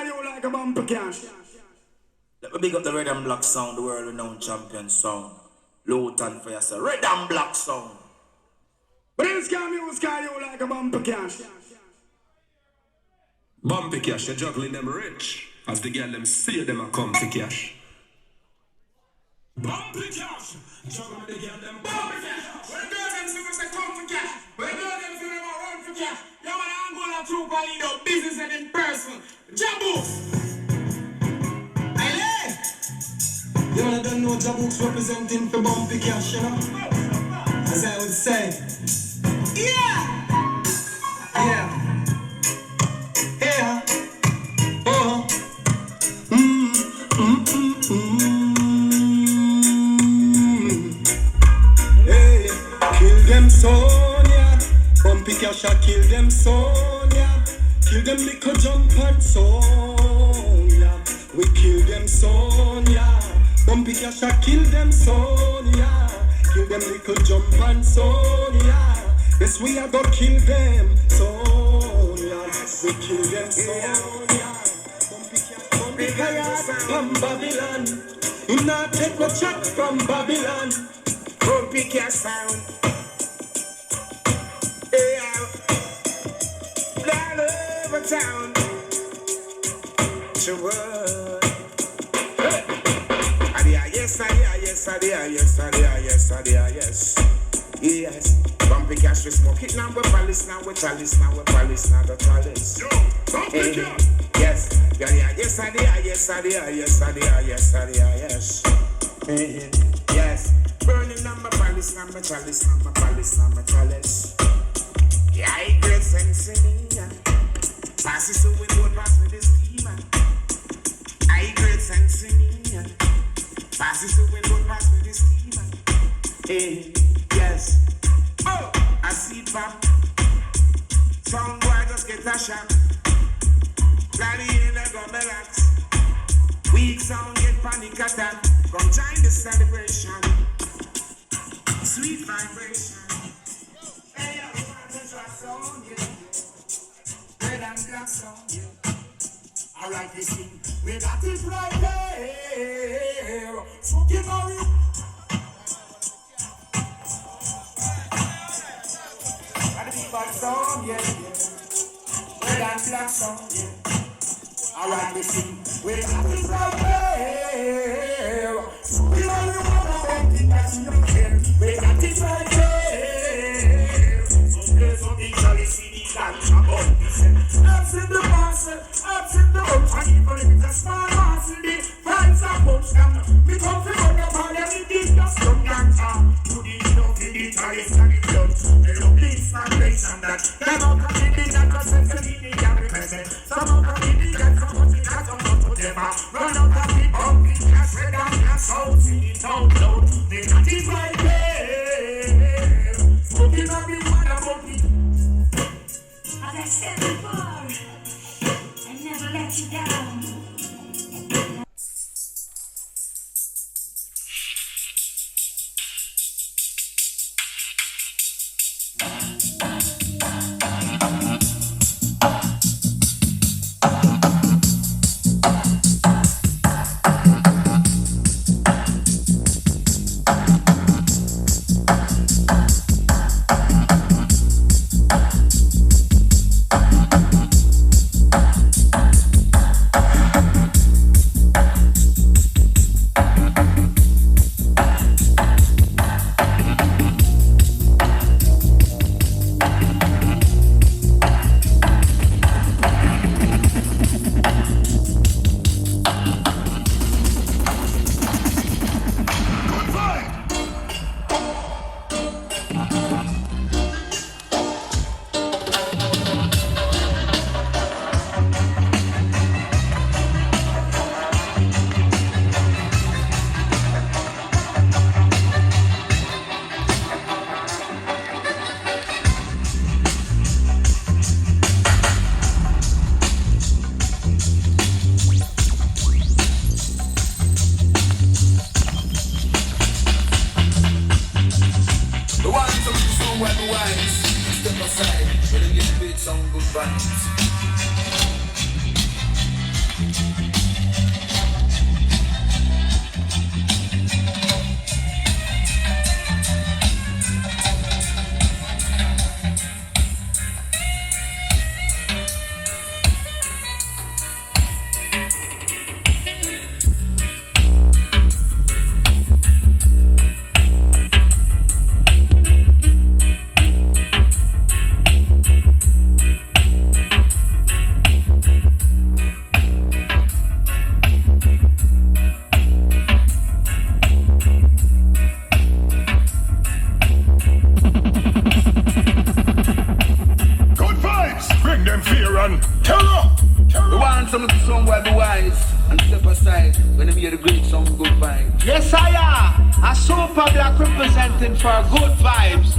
call you like a Bumpy cash. Let me big up the red and black sound, the world renowned champion sound. Luton for yourself, red and black sound. But this call you like a Bumpy cash. Bumpy cash, you're juggling them rich. As the girl them see them a come to cash. Bumpy cash, juggling the girl them Bumpy cash. When girls them see say come for cash, when girls them see them a run for cash. You man Angola true Palido, business and in person. Jabos. You know, don't know Jabooks representing for Bumpy Cash, you know? As I would say. Yeah! Yeah. Yeah. Oh. Hey, kill them Sonia. Bumpy Cash, I kill them Sonia. Kill them little jump and Sonia. We kill them Sonia. Bumpy Cash, I kill them Sonia. Kill them little jump and Sonia. Yes, we are gonna kill them Sonia. We kill them Sonia. Bumpy Cash from Babylon. You not take no chat from Babylon. Bumpy cash sound. Yeah. All over town. Sure. Yes. Bumpy cash we smoke it now we palace, now we chalice, now we palace, now the chalice. Yo, Bumpy cash. Yes. Yes. Burning on my palace, now my chalice, now my palace, now my chalice. Yeah, I great sense in me. Pass it so we won't pass with this schema. I great sense in me. Pass it so we don't pass with this schema. Hey, yes. Oh, I see it back. Some boy just get a shot. Daddy in the gun relax. Weak sound get panic attack. Come join the celebration. Sweet vibration. Hey, I want to try song, yeah. Red and black song, yeah. I like this thing. We got it right there. Smoking Mary. Got the bad song, yeah. Red and black song, yeah. I like this thing. We got it right there. Smoking Mary, one thing that you don't care. We got it right there. Something shall you see these guns about. Ups in the parcel, ups in the boat. And even if it's a small parcel, the vibes are both down. We come from the ball and we did just come down. You did not feel the tariffs and the blood. The love is vibration that. Them out of the big and the sense of the can represent. Some out of the big and some of the cats on top of them. Run out of the bumpy cash, red and cash out. Sing it out loud. They got it right there. Smoking everyone about it. As I said before, I never let you down. Good vibes, bring them fear and terror. We want some of the song where be wise and step aside when them hear the great song good vibes. Yes, I am. A super black representing for good vibes.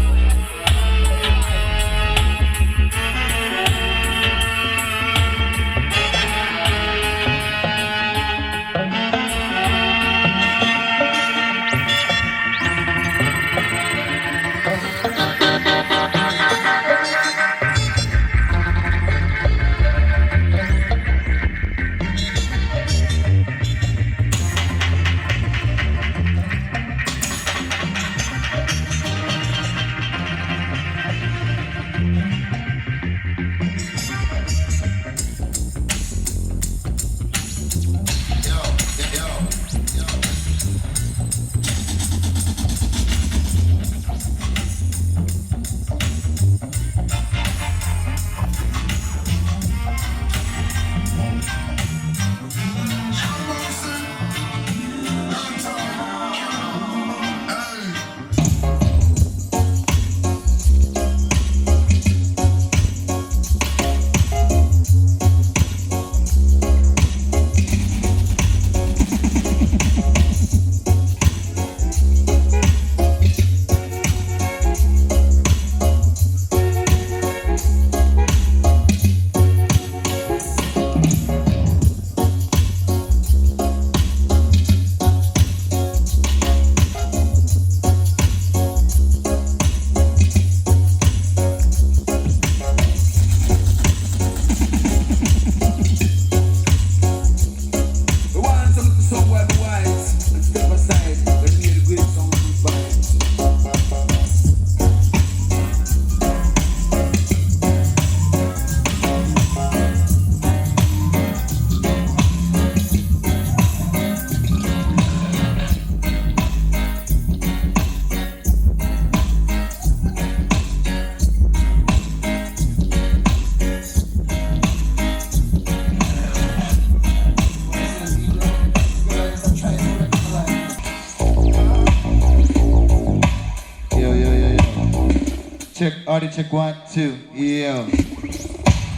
Check, audio check 1, 2, yeah.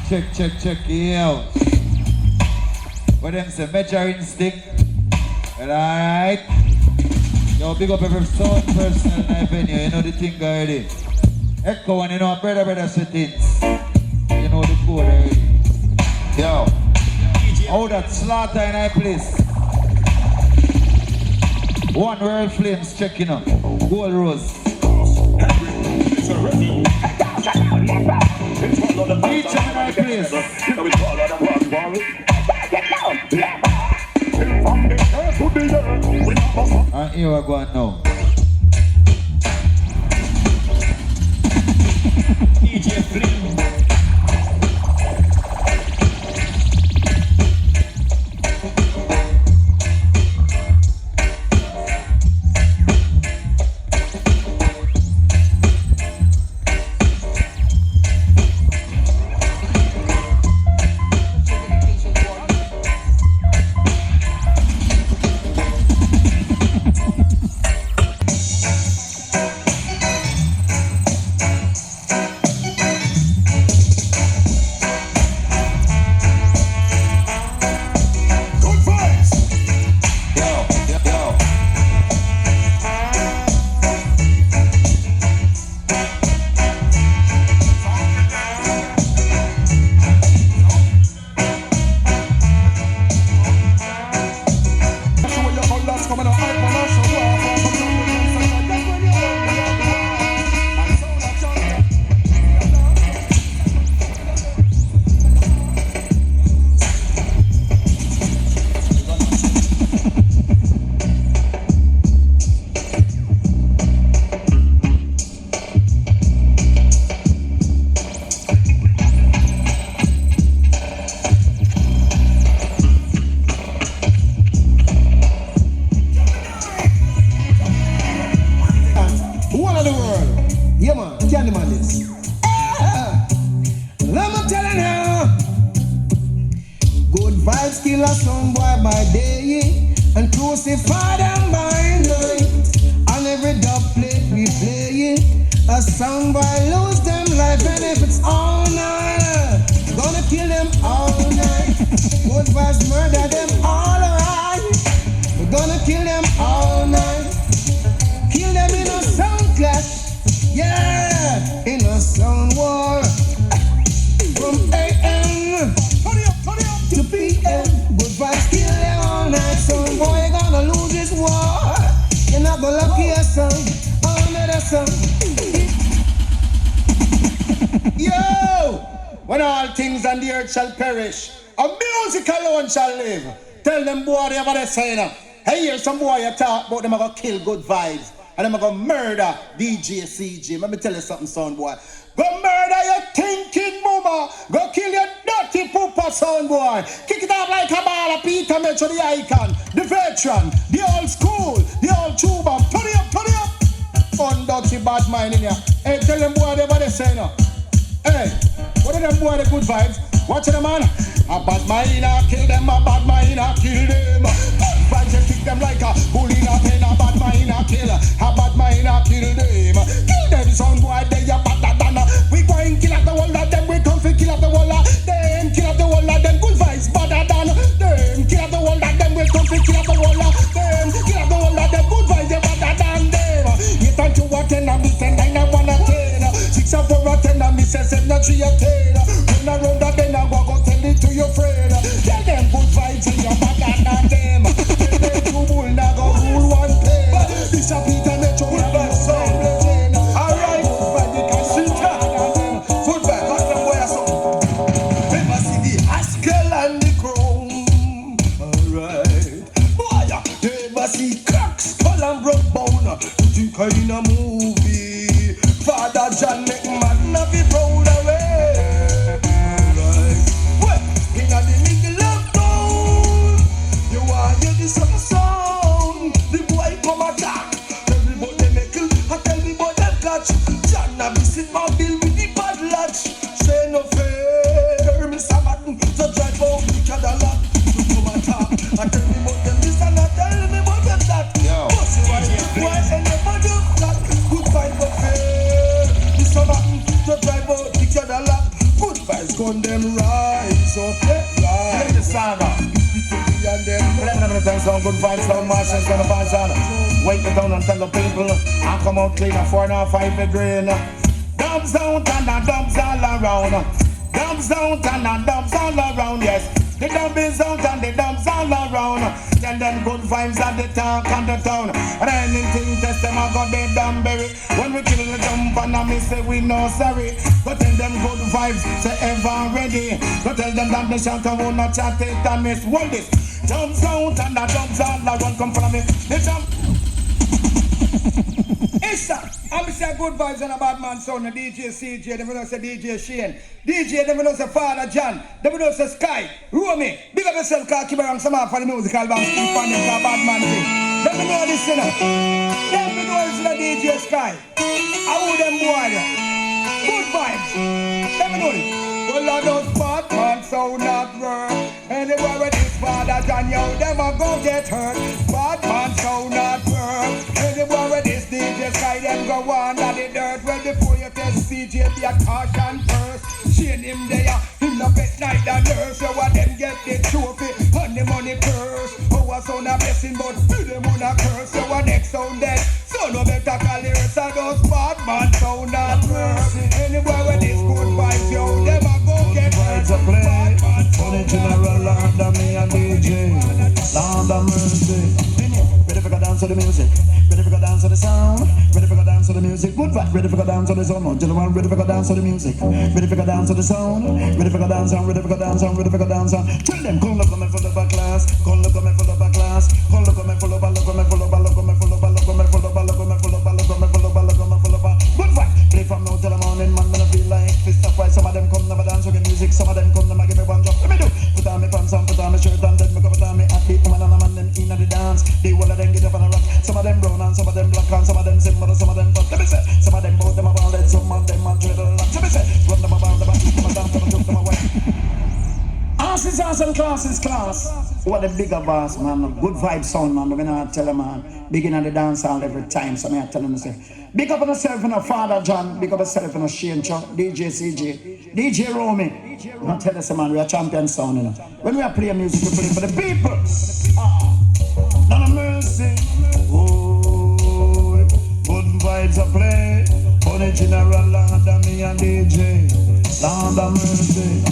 Check, yeah. What them say, measuring stick. Well, alright. Yo, big up every sound person in the venue, you know the thing already. Echo and you know, brother settings. You know the code already. Yo. How that slaughter in our place. One World Flames checking up. Gold Rose. Each and my place. And here we're going now. DJ Flynn. kill a son boy by day and crucify them by night. On every dub plate we play a sound boy lose them life, and if it's all night, gonna kill them all night. Good vibes murder them all right. We're gonna kill them all night. Kill them in a sound clash, yeah, in a sound war. From AM to PM, good vibes kill them all night. Sound boy gonna lose this war. You're not gonna lucky a son, another son. Yo! When all things on the earth shall perish, a music alone shall live. Tell them boy they ever they say now. Hey, here's some boy you talk about them are gonna kill good vibes. And them are gonna murder DJ CJ. Let me tell you something, son boy. Go murder your thinking mama. Go kill your dirty pooper, son boy. Kick it off like a ball of Peter Metro, the icon, the veteran, the old school, the old tuba. Turn it up, turn it up. Fun dirty bad mind in here. Hey, tell them boy they ever they say now. Hey, what are them boy the good vibes? Watch them man. A bad mind I kill them, a bad mind I kill them. Vibes and kick them like a bull in a pen. A bad mind I kill, a bad mind I kill them. Kill them son boy, they a better than. We going kill up the whole of them, we come for kill up the whole of them. Kill up the whole of them, good vibes better than them. Kill up the whole of them, we come for kill up the whole of them. Kill up the whole of them, good vibes they better than them. 8 and 2 or 10 and me 10 9 and 1 and 10. 6 and 4 or 10 and me 7 and 3 and 10. Run around the bend and go tell it to your friend. Tell them good vibes in your back and them. Tell them two bull now go rule one play. This a Peter Metro with the sound. Alright, but you can see that. Good vibes, got them boy or something. Never see the Haskell and the Chrome. Alright, boy, never see cracks, skull and broke bone. You think I in a movie? Father John make man of it proud away. Alright, well, in a the middle of town, you want to hear the sound. The boy come attack. Tell me about them meckle, I tell me about them catch. John a visit my bill with the bad latch. Say no fair, Mr. Madden, to drive out the Cadillac. You come attack, I tell me about them this and I tell me about them that. Pussy why and never do that. Good fight no fair, Mr. Madden, to drive out the Cadillac. Good vibes gun them rise up, rise. Play the song up. And them let them some good vibes down Martians gonna pass on. Wait it down and tell the people I come out clean a 4 and 5 a grain. Dubs out and the dubs all around. Dubs out and the dubs all around, yes. The dub is out and the dubs all around. Tell them good vibes at the talk and the town. And anything test them I got the damn berry. When we kill the jump and I say we no sorry. But tell them good vibes say ever ready. But tell them that the shelter will not chat it and miss one this. Jumps out and the jumps all around come from me. The jump. It's that. I'm say good vibes and a bad man son, DJ CJ, them know say DJ Shane. DJ, them know say Father John, them know say Sky, Romy, big up yourself, cause keep around some for the musical band, keep on them, bad man thing. Let me know this, you know. Let me know it's the DJ Sky. I owe them boy there. Good vibes. Let me know this. Well, I don't bad man so not work. Anywhere with this Father John, yo, them a go get hurt. Bad man so not work. Anywhere with this DJ Sky, them go on at the dirt. Well, before you test CJ, be a caution first. Shane him there, him no bet night and nurse. So what them get the trophy and the money purse. Oh, a son a blessing, but to them on a curse. So what next sound dead? So no better call the rest of those bad man so not work. Anywhere with this good vibes, yo, them a go get hurt. Bad man so not General Lord of me and DJ, Lord of mercy. Ready for go dance to the music, ready for go dance to the sound, ready for go dance to the music. Good vibe, ready for go dance to the sound. General, ready for go dance to the music, ready for go dance to the sound, ready for go dance on, ready for go dance on, ready for go dance on. Tell them, come look at me full of a class, come look at me full of a class, come look at me full of a, look at me full of a, look at me full of a, look at me full of a, look at me full of a, look at me full of a, look at me full of a. Good vibe, play from now till the morning, man. I feel like fist up. Why some of them come never dance with the music, some of them come never give me one drop. Let me do. Put on me pants and put on me shirt and then me go put on me athlete woman and a man them in the dance. They all of them get up on a rock. Some of them brown and some of them black and some of them simple and some of them butt. Let me say, some of them both them about it, some of them are dreadful. Let me say, run them about the back, them a dance, them a juke, them a wine. Class is awesome, class is class. What a bigger boss, man. Good vibe sound, man. We're gonna tell him, man. Begin at the dance hall every time. So I tell him, say, big up on yourself, Father John. Big up yourself, Shane Chuck, DJ CJ, DJ Romy. I'm gonna tell us, man, we are champion sound, you know. When we are playing music, we play for the people. None of mercy. Oh, good vibes are play. Only General Lord and me and DJ. Lord of mercy.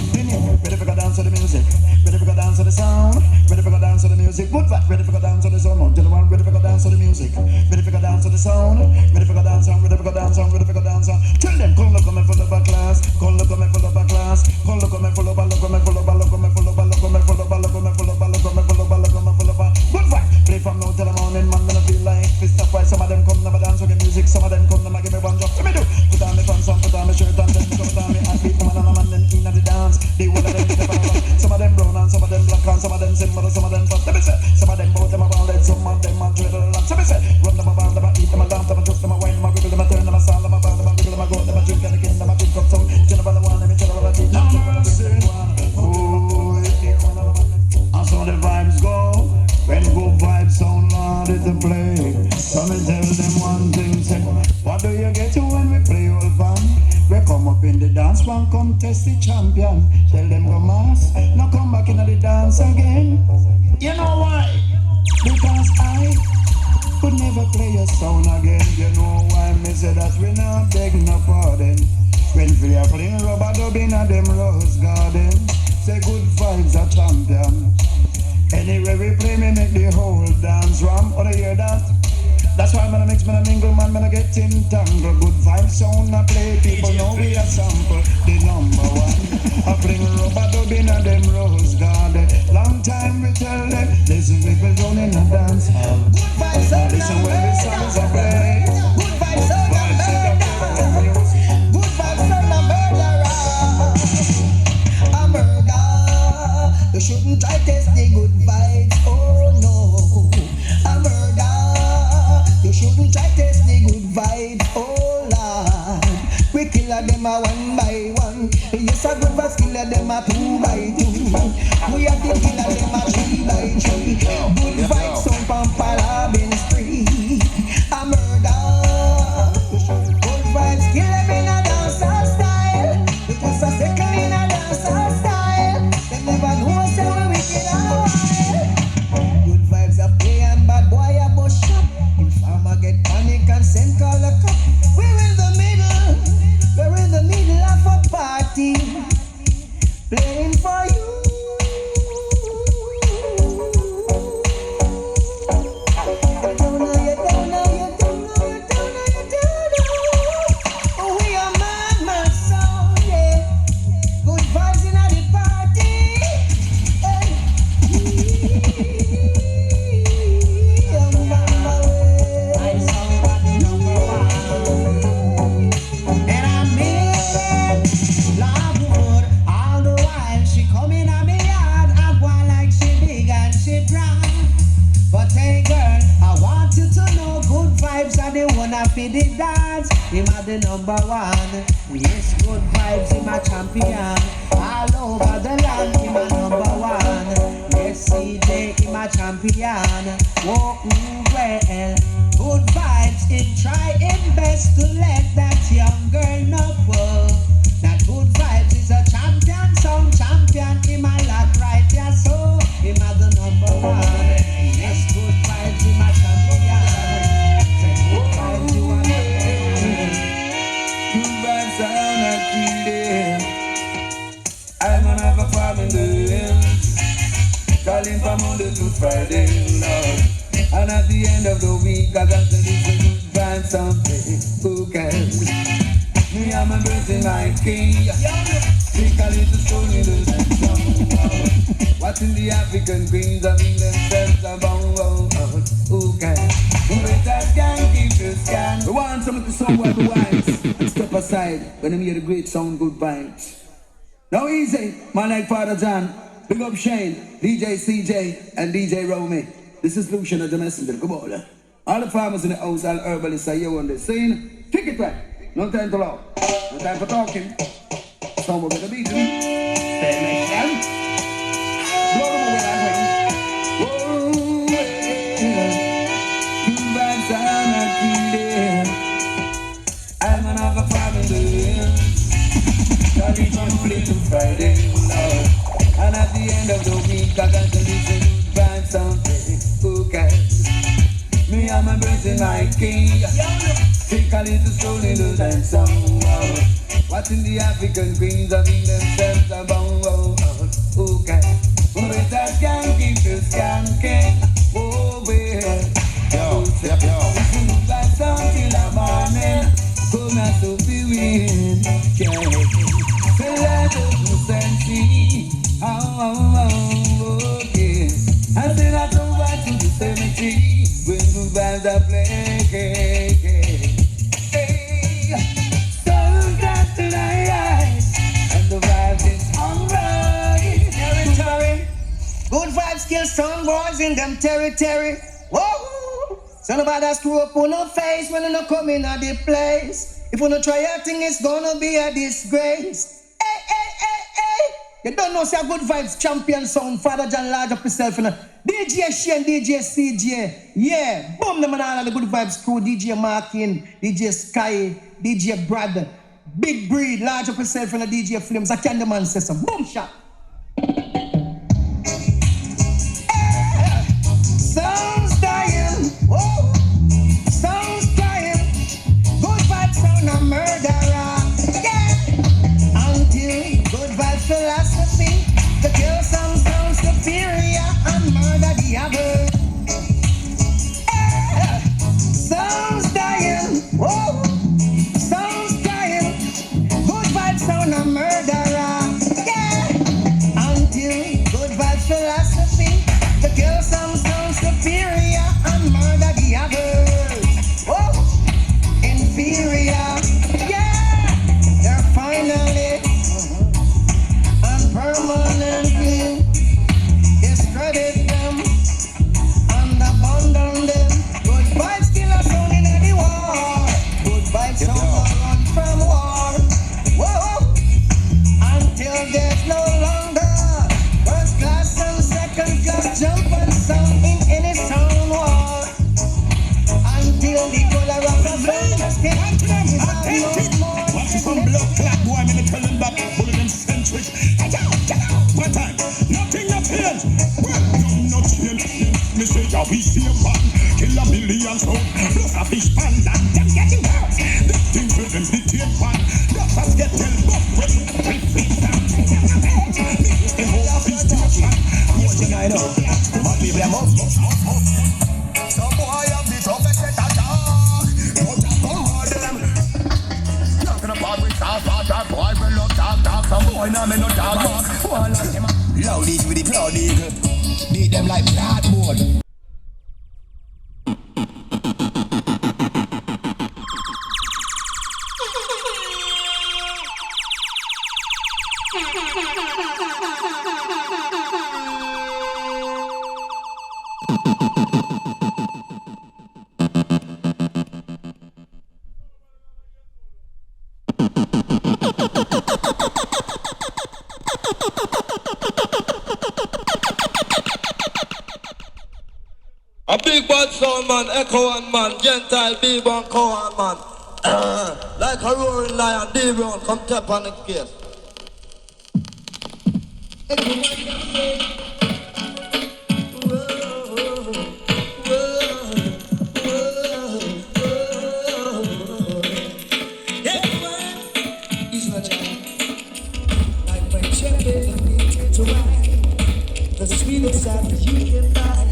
Ready for go dance to the music. Ready for go dance to the sound. Ready for go dance to the music. Good vibe. Ready for go dance to the sound. Gentlemen, ready for go dance to the music. Ready for go dance to the sound. Ready for go dance on. Ready for go dance on. Ready for go dance on. Tell them, come look me full of a class. Come look me full of a class. Come look me full of a. Look me full of a. Look me full of a. Look me full of a. Look me full of a. Look me full of a. Look me full of a. Good vibe. Play from now till the morning, man. Me no feel like fist up. Why some of them come never dance with the music. Some of them come never give me one drop. Let me do. Put on me pants on. Put on me shirt and then come on me and beat them and a man then in at the dance. They will let them step on. Some of them brown and some of them black and some of them silver, some of them fat. Let me say, some of them both them about it, some of them are dreadful. So me say, run them about them, eat them, lamp them, adjust them, wine them, wiggle them, turn them, salt them, bound them, wiggle them, go them, drink and again them, drink up some. General the one, let me tell them, teach them, and so the vibes go. When good vibes sound loud at the play. So me tell them one thing, say, what do you get to when we play old fun? We come up in the dance one, come test the champion. Tell them go mass, now come back into the dance again. You know why? Because I could never play a sound again. You know why? Me say that we not beg no pardon. When we are playing rubber dub in a them rose garden. Say good vibes are champion. Anyway we play, me make the whole dance ram. Or you hear that? That's why man I mix, man I mingle, man I get entangled. Good vibes sound I play, people know we a sample. The number one. I bring rubber dub in a them rose garden. Long time we tell them, listen people down in a dance hall. Good vibes sound listen when the songs are play. Good vibes sound a murder. Good vibes sound a murderer. A murder. You shouldn't try test the good vibes, oh no. A murder. You shouldn't try test the good vibe, oh Lord. We kill them a one by one. Yes, a good vibes kill them a 2 by 2. We have to kill them a 3 by 3. Good vibes sound from Palabin Street. A murder. Good vibes kill them in a dancehall style. Because a second in a dancehall style. They never know say we wicked and wild. Good vibes a play and bad boy a bust shop. I'ma get panic and send call a cop. We're in the middle of a party, playing for you. You don't know. Oh, we are mad sound, yeah. Good vibes in the party. Hey. But hey girl, I want you to know good vibes are the one I feed the dance. Him are the number one. Yes, good vibes, him a champion. All over the land, him a number one. Yes, CJ, him a champion. Walking well. Good vibes, him try his best to let that young girl know. That good vibes is a champion, sound champion. Him a lock right, yeah, so him a the number one. Yes, good vibes, him a champion. Say good vibes, you are good vibes, I'm not kidding. I'm gonna have a farm in the hills, calling from Monday to Friday, Lord. And at the end of the week, I got to listen to good vibes someday. Who cares? Me and my birthday my key. Take a little stone in the center. Watching the African queens having themselves a bow. Who can? Who better can keep the scan? We want some of the song with the wives. And step aside when I hear the great sound, good vibes. Now easy, man like Father John. Big up Shane, DJ CJ, and DJ Romy. This is Lucian of the Messenger. Come on. All the farmers in the house, all herbalists are here on the scene. Kick it back. No time to laugh. No time for talking. Someone better beat him. music, I got to listen to vibes sound. Okay. Me and my birds in my king. Take a little stroll into that song. Watching the African queens having themselves a bongo. Okay. With a skanking to skanking. Oh, well. Yo. Listen to that song till the morning. Come out to be win. Feel like the sense. Okay. I said I go back to the cemetery when good vibes are playing. Hey, sun got to the eyes and the vibes is alright. Territory, good vibes kill strong boys in them territory. Whoa, so nobody screw up on no face when you no come in at the place. If you no try your thing, it's gonna be a disgrace. You don't know, say a good vibes champion sound, Father John large up yourself, you know. DJ Shane, DJ CJ, yeah. Boom them and all of the good vibes crew, DJ Markin, DJ Sky, DJ Brad, Big Breed, large up yourself, you know, DJ Flames, I can the man say some boom shot. Sounds dying, whoa, sounds dying, good vibes sound a murderer, yeah. Until good vibes philosophy, to kill some sound superior and murder the other. Sounds dying, whoa, sounds dying, good vibes sound a murderer, yeah. Until good vibes philosophy, to kill some sound superior and murder the others. Whoa, inferior, yeah. They're finally permanently discredit them and abandon them. Good vibes kill us on in any war. Good vibes don't run from war. Whoa, until there's no longer first class and second class jump and sound in any sound war. Until the color of the veins can't no more. Watch some blood clot boy, I'm gonna tell them back. Bullet them centric. One time, nothing not change. Well, no change. Me say, yeah, we see a man kill a million soul. Plus a fish pan and them getting worse. The things with them dictate one. Just as get tell but when we feed down. The whole fish station. What you know? But leave them up. Some boy have the toughest set attack. But some more them. Not gonna part with that boy will not talk. Some boy now me not talk. Loud it with the cloud eagle. Beat them like blackboard. A big bad sound man, echo and man, Gentile, B-Bone, Cohen man. Like a roaring lion, D-Brown, come tap on the case. The sweetest sound you can find.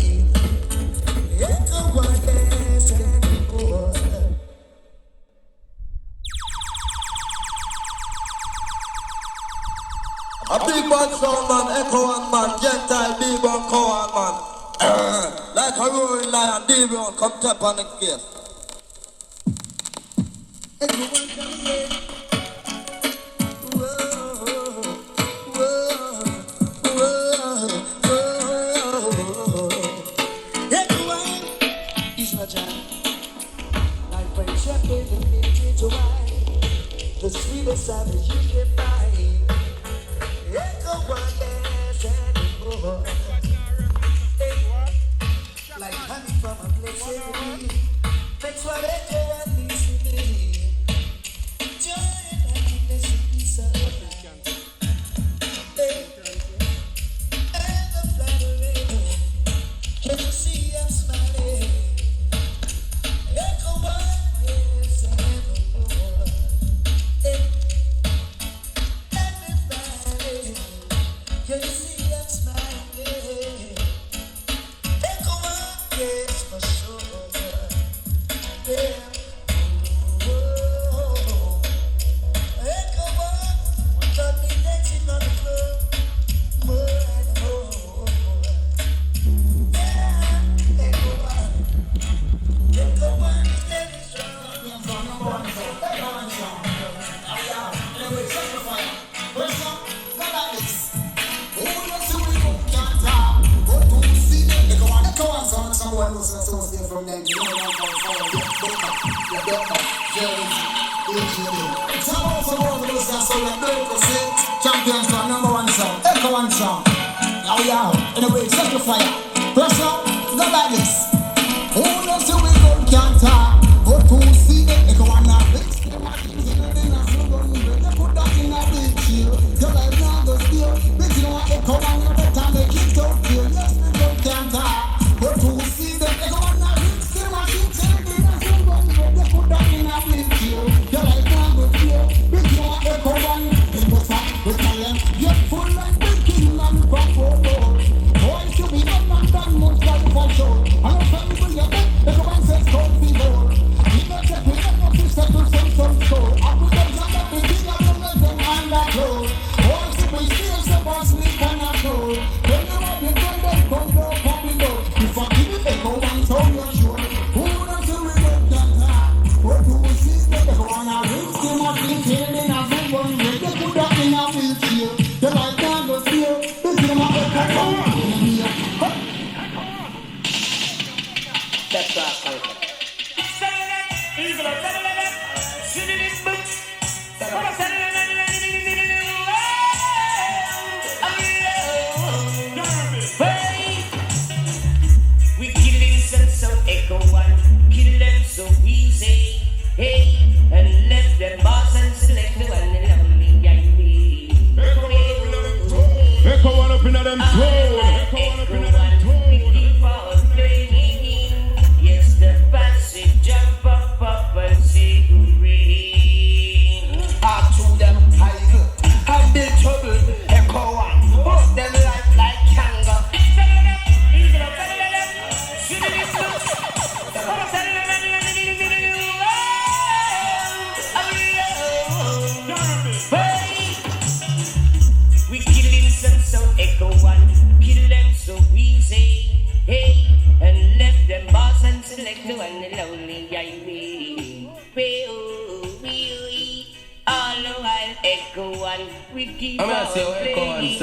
A big bad sound man, echo and man, Gentile, B-Bone, Cohen man. Like a roaring lion, D-Brown, come tap on the case. The sweetest sound you can find. Echo one dance anymore. Like honey from a blessed tree. That's what echo one needs to be. someone who's associated from them. You know what I'm saying? Someone for those that sound like Bumpy, champions for #1 song, Echo 1 song. Now we are. Anyway, set the fire. Press up, go like this. Who knows who we go can't talk? But who see them, Echo 1 now. They put that in a big chill. Your life now go still. But you know what Echo 1 every time they keep out here. Yes, we go can't talk. But who see them, Echo 1 now. They put that in a big chill. Your life now go still. But you know what Echo 1 they go fat with my length. You're full like big king and crop over. Boys to be up and down much like for sure. I don't tell you when you're dead, Echo 1 says cold fever. We don't take we don't know to settle some score. I put them down up in big up and let them underclose. Boys to be still so far sleep on a floor. When you want your friend then come go pop it out. If I give it Echo 1 so you're sure. Who knows who we don't can talk? But who sees the Echo 1 a rinse them up in tail in a big one. They put that in a wheelchair. The light can't go steal. This is my Echo 1. That's right. We kill them so Echo 1, kill them so easy, hey, and left them boss and select the one and only guide me. Echo 1 up in them throne. We keep on playing. Yes, the passage jump up and see who ring. Up to them high, have big trouble. Echo 1, put them life like kangaroo. We kill them so Echo 1, kill them so easy, hey, and left them boss and select the one and only guide me. All the while Echo 1, we keep on playing.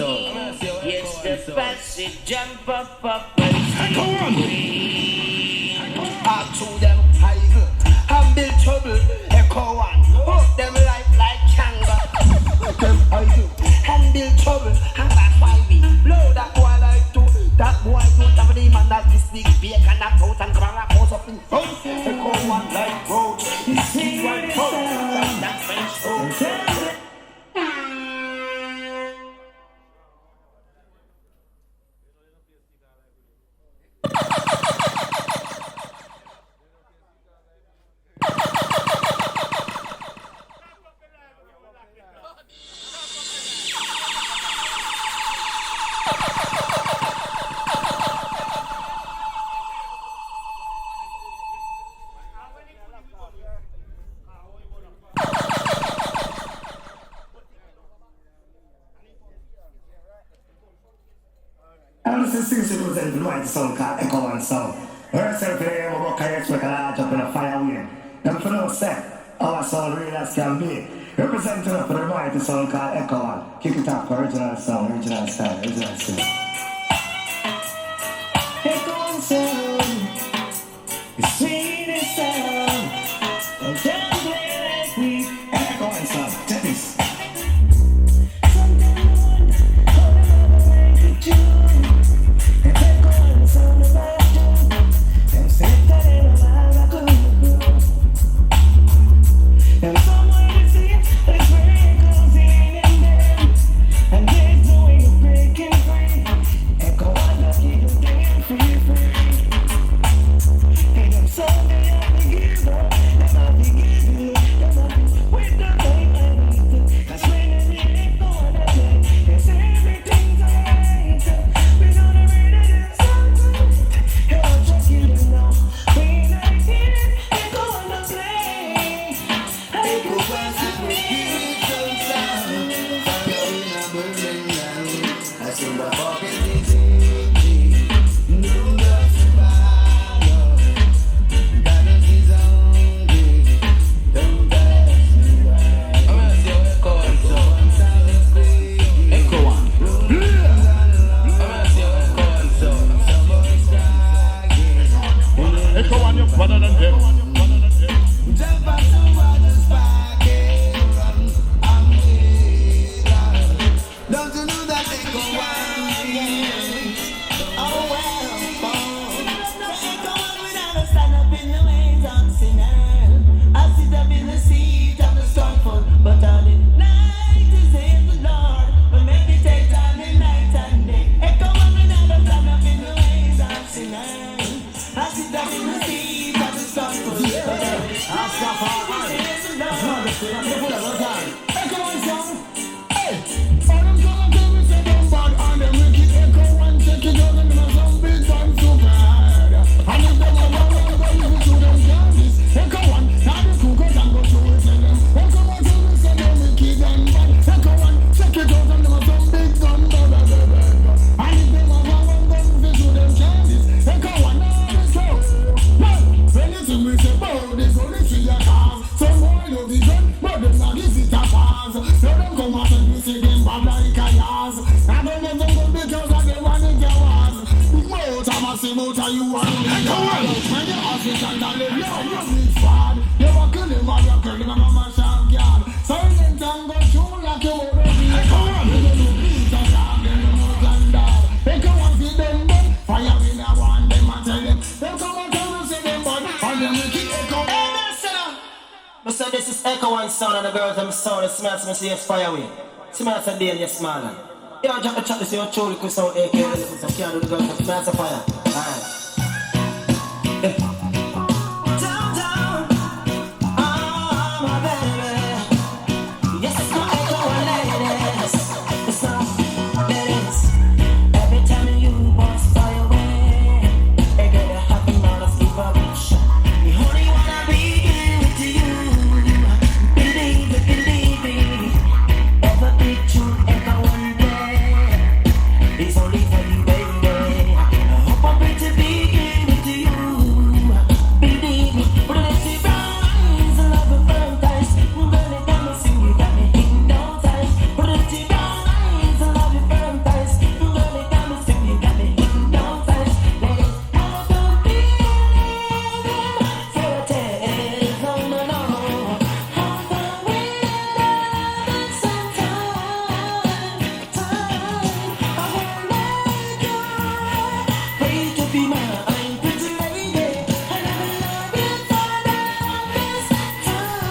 Yes, the passage jump up and see. Up to them high, have big trouble. Echo 1, put them life like kangaroo. Them high, have big trouble. And that's why we blow that boy like two. That boy don't have the man that this big bake and that out and grab a pose up in front. Echo 1 like road. He see right front. That French road. This is seriously representing the white sound called Echo 1 sound. Herself in the air, we can expect a large up in a fire wheel. Them for no set, our sound real as can be. Representing up for the mighty sound called Echo 1. Kick it up, original sound, original style, original style. Echo 1 sound, the sweetest sound. Don't play like me. Echo 1 sound, check this. ask about how you want to be. When you ask it and that live, you need fad. You want to kill him or you kill him, I'm a man shank yard. So you ain't done go shoot like you would have been. You don't know beat a dog, then you know gun dog. They come and feed them, fire in a one, them and tell them. They come and tell them, say them, but and them will keep echo. So this is Echo One sound and the girls them sound. It smells me see it's fire away. Smells a day, yes man. Yo, drop the chat to see your truly could sound AK. So can't do the girls them smells a fire. Alright. Down, oh my baby. Yes, it's my Echo One ladies. It's not ladies. Every time you boys fire away, they get a happy amount of sleep a bitch. We only wanna be with you. It's only for you, baby. I hope I'm ready to begin with you. Believe me, but let's see rise and love a paradise. Girl, you got me sing, you got me hypnotized. But let's see rise and love a paradise. Girl, you got me sing, you got me hypnotized. I don't believe in fairy tales, no, no, no. How can we live some time? Pray to be mine, pretty lady, and I will love you for this time.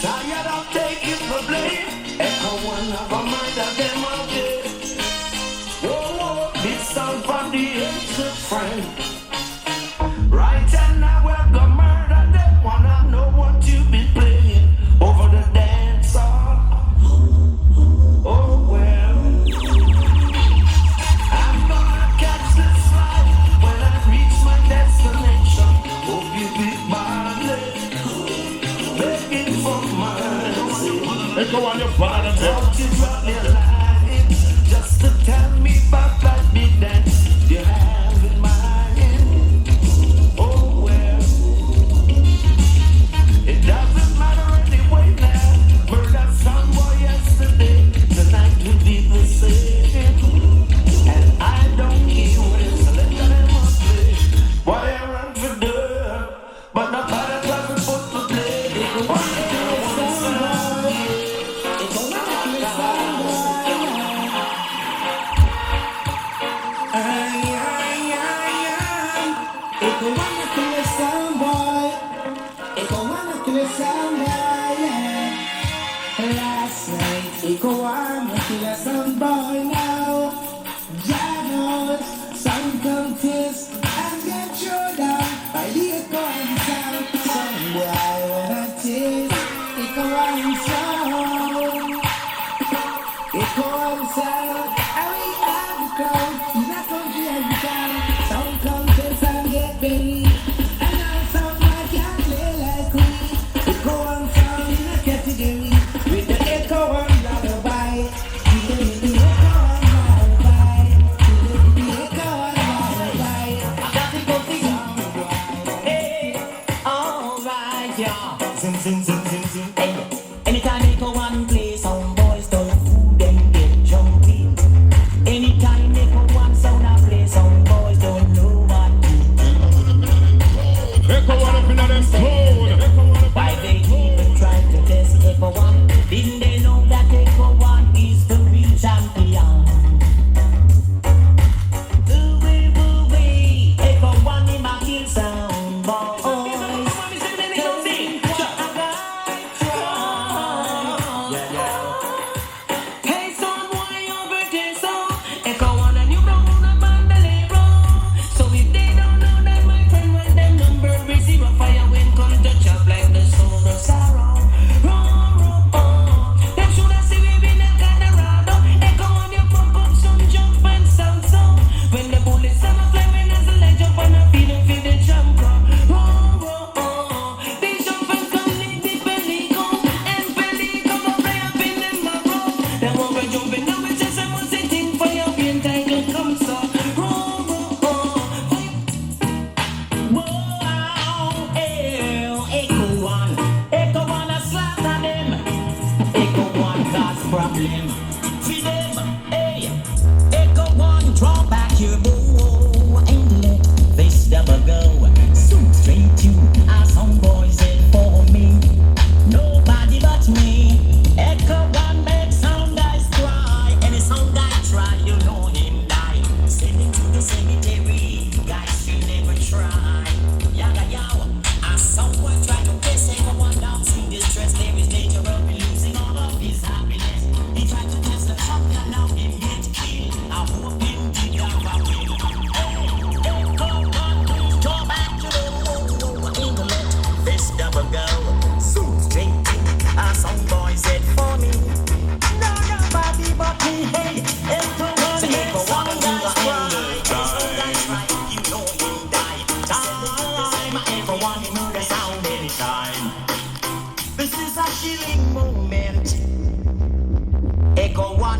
Tired of taking the blame, Echo One of a murder them all day. Whoa, this song from the ancient friend. Right and now we're gonna murder them. Wanna know what you be playing over the dance hall. Oh well, I'm gonna catch this flight when I reach my destination. Hope you be minded, begging for mine. Echo One, your father, Won't you drop me a line just to tell me about that big dance you have in mind? Oh well, it doesn't matter anyway now. Murder some boy yesterday, tonight will be the same. And I don't care what it's let them up play. Why I run for dirt, but nobody doesn't put the blame. Why I last night, Echo One, kill a sound boy now. Janos, some contest, and get thrown down by the Echo One sound. Some boy wanna taste Echo One sound. Echo One sound, and we have the crowd in a country every town. Some contest and get buried, and now some boy can't play like we. Echo One sound in a category. With the Echo One lullaby, with the Echo One lullaby, with the Echo One lullaby. I got to go to you. Hey, alright, yeah. Zim, zim, zim, zim, zim. Hey, anytime Echo One play, some boys don't fool them get jumpy. Anytime they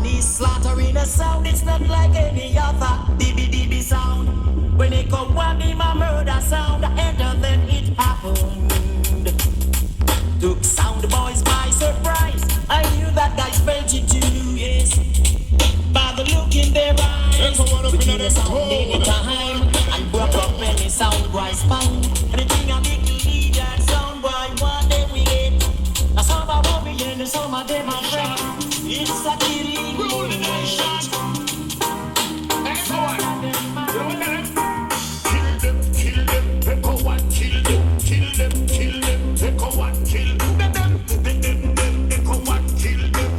This slaughtering a sound, it's not like any other DB sound. When it come one in my murder sound, enter then it happened. Took sound boys by surprise. I knew that guys felt it too, yes. By the look in their eyes, we kill the sound anytime and broke up any sound boys found. Anything I make you need that sound boy, one day we get. Now some are moving and some of them are friends. It's a killing rolling nation. Kill them, echo one, kill them, kill them, echo one, kill them, echo one, kill them.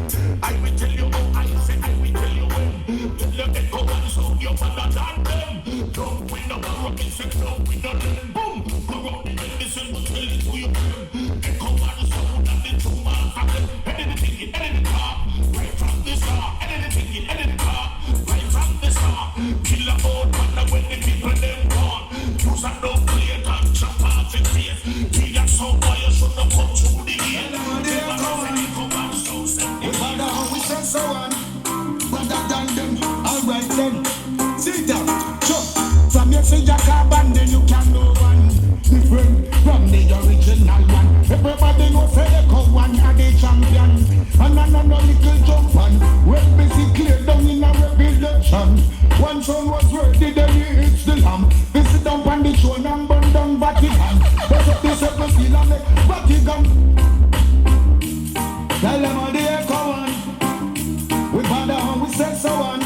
I will tell you how I say, I will tell you when. The echo one sound, you're better than them. Don't win the war, don't win the land. Boom, go round the medicine, we'll tell it to you. Echo one sound, and the two marks of them. Head in the ticket, head in the car, right from the start. Head in the ticket, head in the car, right from the start. Kill a old man when the people them gone. Use a no plate and chop off his face. He got so boy, you should have come through the gate. Never know when he come back, so send We wonder how we say so on. Better than them, alright then. Sit down, sure. From your say your carbon, then you can know one. Different from the original one. Everybody know say Echo One are the champion. And no little jump on. Well busy clear down in a revelation. One son was worthy, then he hits the lamb. Visit down on the throne and burn down Vatican. That's what they said, the seal and make Vatican. Tell them how the Echo One. We wonder how we say so on.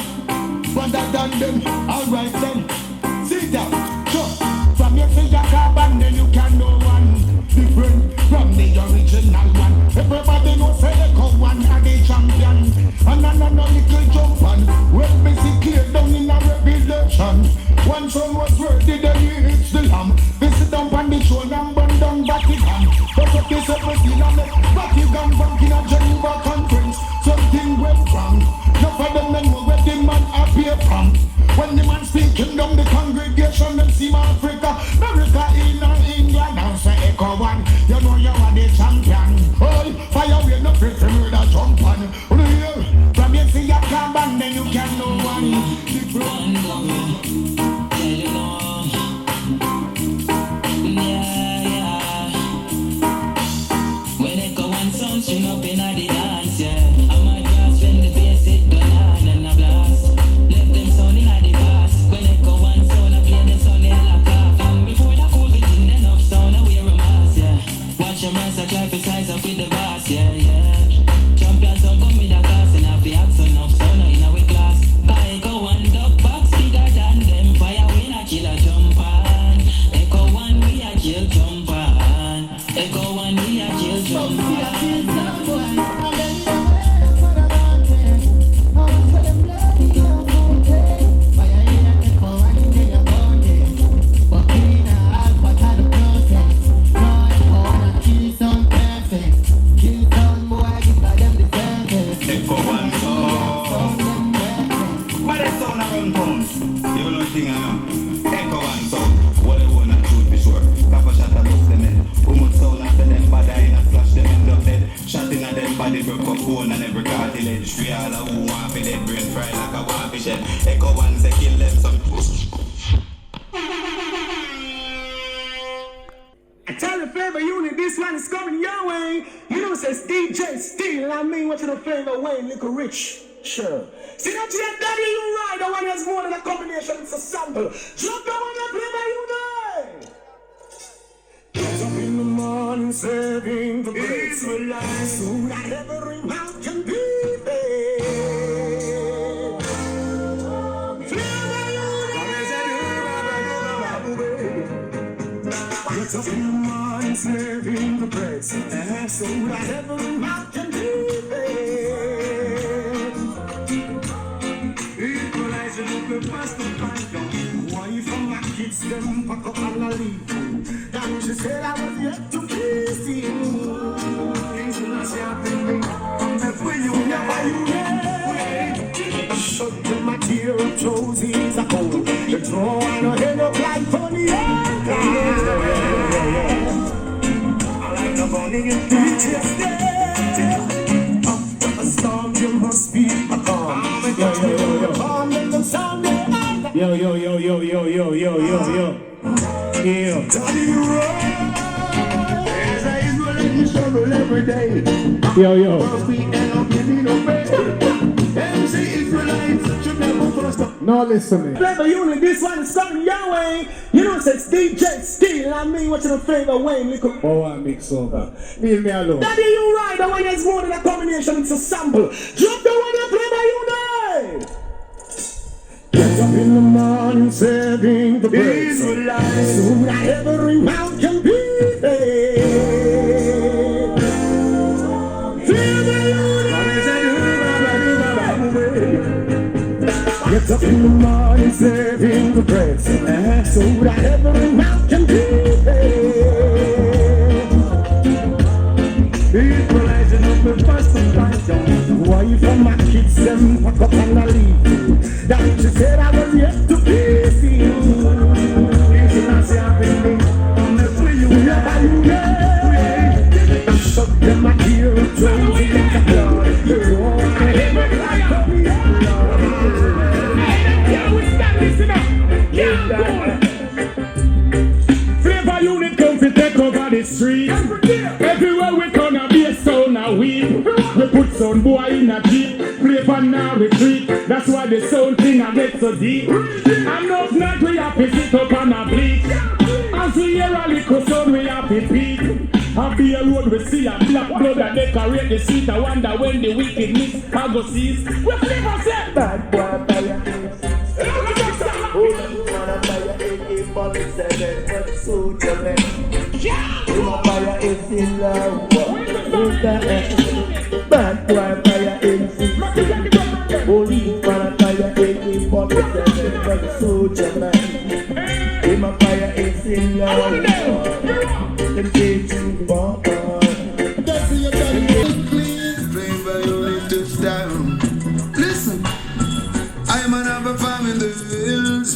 Better than them, alright then. Sit down, sure. From your figure carbon, then you can know one. Different from the original one. Everybody know say Echo One are the champion. And no little jump on. Well busy clear down in a revelation. One son was worthy, then he hits the lamb. Visit down on the throne and burn down Vatican. That's what they said, we still on the Vatican bank in a Geneva conference. Something went wrong. Enough of them know where the man appear from. When the man speaking down the congregation, them see Africa, America in India, now say Echo One. You know you are the champion. Oh, fire away, no free to murder jump on. From you see your carbon, then you can know one. When Echo One sound, string up in the dance, yeah. I'm a just when the bass it done on and a blast. Left them sound in the past. When Echo One sound, I play them sound they lock off. And before the cool thing, then up sound, I wear a mask, yeah. Watch your mask, I try to size up with the boss, yeah, yeah. Champion sound come with a class, and I be action of sound in our class. Cause Echo One dog box bigger than them. Fire we not kill a jump on. Echo One we a kill jump on. Echo One we a kill jump on. Echo One sound. What is sound around town? You know thing I know. Echo One sound. What they want to truth be sure. Papa shot a bust them head. Woman sound after them bad eye and flash them end up dead. Shot in a them body broke up bone and every cartilage. Free all a who want for dead brain fry like a wampy shed. Echo One say kill them some. I tell the Flava unit, this one is coming your way. You know, says DJ Steel, I mean, what's in the Flava way, little rich. Sure. See that GW right, the one has more than a combination, it's a sample. Drop the one that Flava unit. Get up in the morning, serving the bread. Israelites, so that every mouth can be fed. Flava unit. Get up in the morning, serving the bread. So that every mouth can be fed. Equalize it up the first of find. Why from my kids, them pack up and I leave. That she said I was yet to kiss you. Things will not happen me. Come back for you, never you get. Shut the material toes, he's a hole. The draw and a head up like funny. After a storm, you must be a calm. No, listen to me. Flava unit, this one is something your way. You know, it's DJ Steel. I mean, what's in the Flava way? Little. Oh, I mix over. Leave me alone. Daddy, you right. The one is more than a combination. It's a sample. Drop the one you Flava unit. Get up in the morning, serving the bread. So that every mouth can be fed. Flava unit. Get up in the morning, serving the bread, so that every mouth can be fed. Equalizing up the first and passion. Why from my kids, them pack up and I leave. That she said I was yet to be seen. Listen, I say I've been me. I'm the free you, never you get. Shut them up here, don't you get the blood. I never like to be Flava unit come to take over the street. Everywhere we gonna be a sound a weed. We put some boy in a jeep. Flava now retreat. That's why the sound thing I get so deep. And no night we have to sit up on a bleach. As we hear a little sound we have to peak. On the road we see a black blood that decorate the street. I wonder when the wickedness I go sees. We Flava say bad boy fire. Fire is in love. Bad boy fire is in love. Holy fire is for the soldier man. My fire is in love. Them take you far. Flava unit touchdown. Listen, I'm another farm in the hills.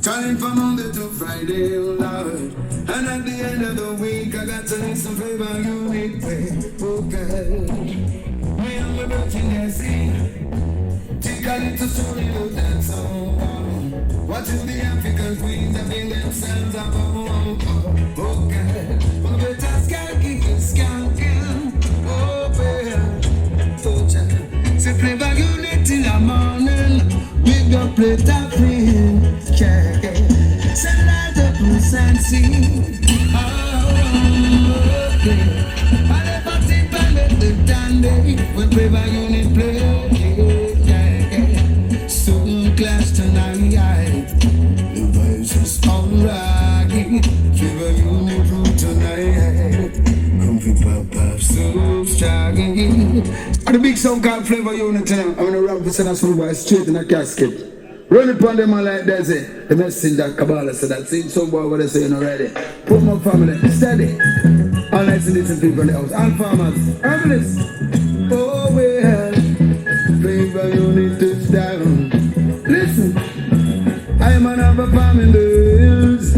Calling from Monday to Friday, oh Lord. And at the end of the week, I got to need some Flava unit pay. Oh God, me and my virgin dancing. Take a little story to that song. Watching the African queens having themselves up. Oh God, my better skanky, skanking. Oh well, oh child. Say Flava unit till the morning. Big up plate of green. Say light up and see. Oh, okay. I never think I let the dandy when Flava unit play. Soon class tonight. The voice is alright. Flava unit room tonight. Comfy pop, so struggling. The big song called Flava unit tonight. I'm gonna rap this and that's one straight in a casket. Run it on them all like that, say. The message that Kabbalah said that. Sing some boy what they saying already. Put my family steady. All nice and decent people in the house. All farmers. Families. Oh, well. Flava unit touchdown. Listen. I'm another farm in the hills.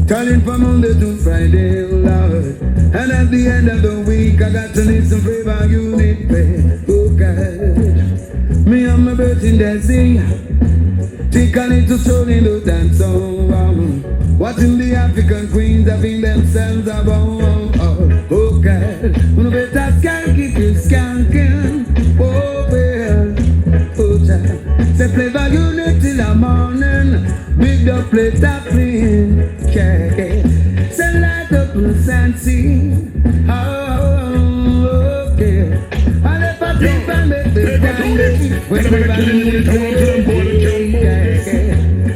Calling from Monday to Friday, Lord. And at the end of the week, I got to need some Flava unit pay. Oh, God. Me and my virgin dancing. Take a little soul in the dance song. Watching the African queens having themselves about. Oh God, no better skanky to skanking. Oh well, oh child. Say Flava unit till the morning. Big up plate of clean. Say light up and see. Oh okay. I never think I make the candy. When Flava unit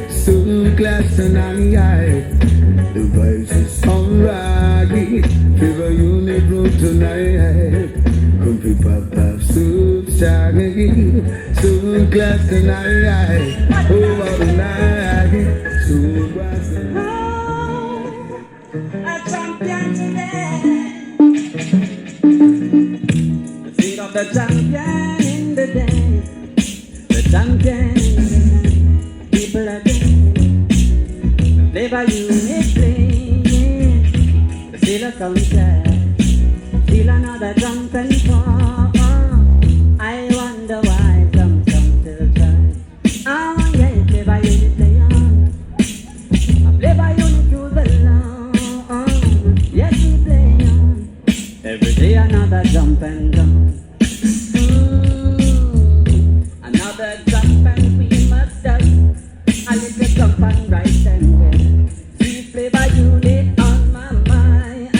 soon class tonight. The voice is alright. Flava unit room tonight. Comfy papa soup shaggy. Soon class tonight. Over the night. Soon class A champion today. the feet of the champion in the day. The champion. People are doing Flava unit playing. Still a sunset. Still another drunken fall. I wonder why some another jump and down. Another jump and we must dance. A little jump and right and then. Sweet flavor unit on my mind.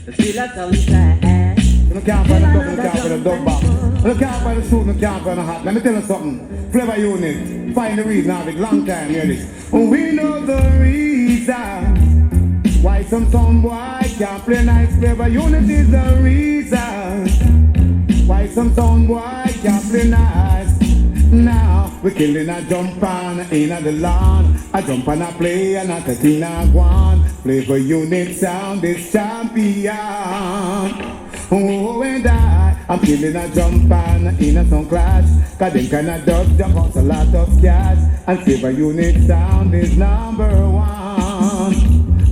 The feel of sunshine. You can't find a dub, you can't find a dub back. You can't find a suit, you can't find a hat. Let me tell you something. Flava unit, find the reason of it. Long time, hear this. We know the reason why some boy can't play nice. Flava unit is the reason why some boy can't play nice. Now we killing a jump on in the lawn. A jump and a play and a thing a one. Flava unit sound is champion. Oh, and I'm killing a jump on in a song clash. Cause them kind of dubs jump out a lot of cash. And Flava unit sound is number one.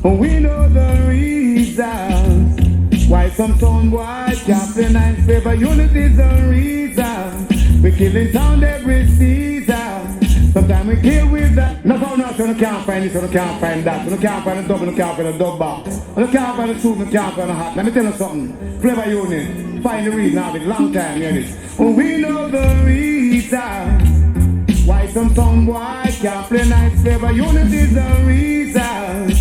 We know the reasons why some sound boys can't play nice. Flava unit is the reason we killing sound every season. Sometimes we kill with that. No, you can't find this, you can't find that. You can't find a dub, you can't find a dub box. You can't find a suit, you can't find a hat. Let me tell you something. Flava unit, find the reason of it. Long time, hear this. We know the reason why some boys can't play nice. Flava unit is the reason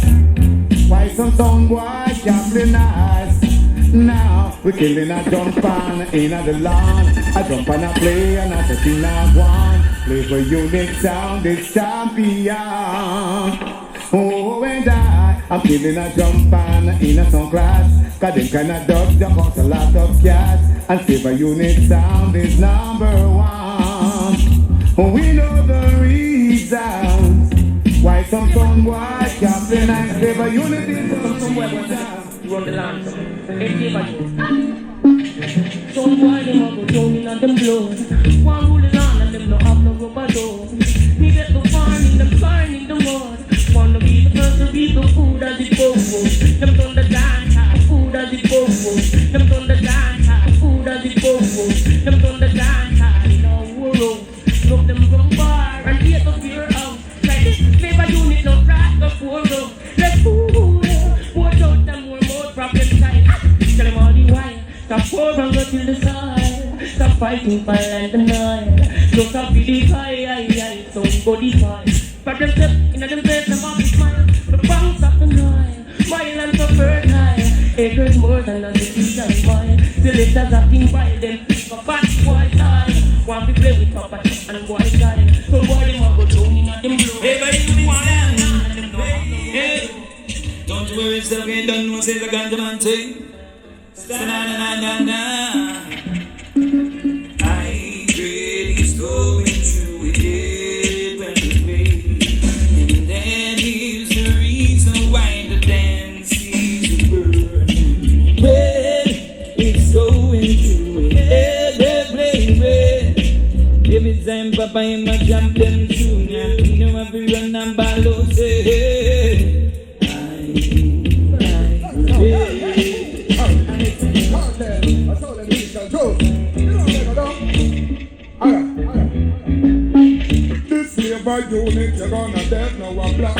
why some boys can't play nice. Now we killing a jump on in the lawn. A jump and a play and a thing a one. Flava unit sound is champion. Oh, and I'm killing a jump on in a song clash. Cause them kind of dubs jump out a lot of cash. And Flava unit sound is number one. We know the reasons why some boys can't play nice. Flava unit is the reason. Run the land, some boy them a go down in them blood. One rule the land and them no have no rubber door. Me get the farming, them farming the mud. Wanna be the first to be the food as it goes. Them done the dance, food as it goes. Them done the dance, food as it goes. Them done the dance, in a world. Look them from bar and get the fear out. Like this Flava unit no right the poor road. Let's fool, watch out them more problem side. Tell them all the why. Stop poor and go till the side. Stop fighting for land and night. Look up the high, so go the fight. But them step in them place, them off the smile. The banks of the night, mile and so fertile. Acres more than a city and mile. Still it does acting wild, then pick up at boy time. Want to play with papa and boy time. So boy them a go down in them blue. Hey, buddy, you want them? Hey, don't you worry, still get done, no say the ganja man say. Na-na-na-na-na. I really is going through it when we play. And that is the reason why the dance is burning. Well, it's going through it every play. Every time Papa and my jump them tune, you know I be run and ballo say. This Flava unit, you're gonna dead, no one black.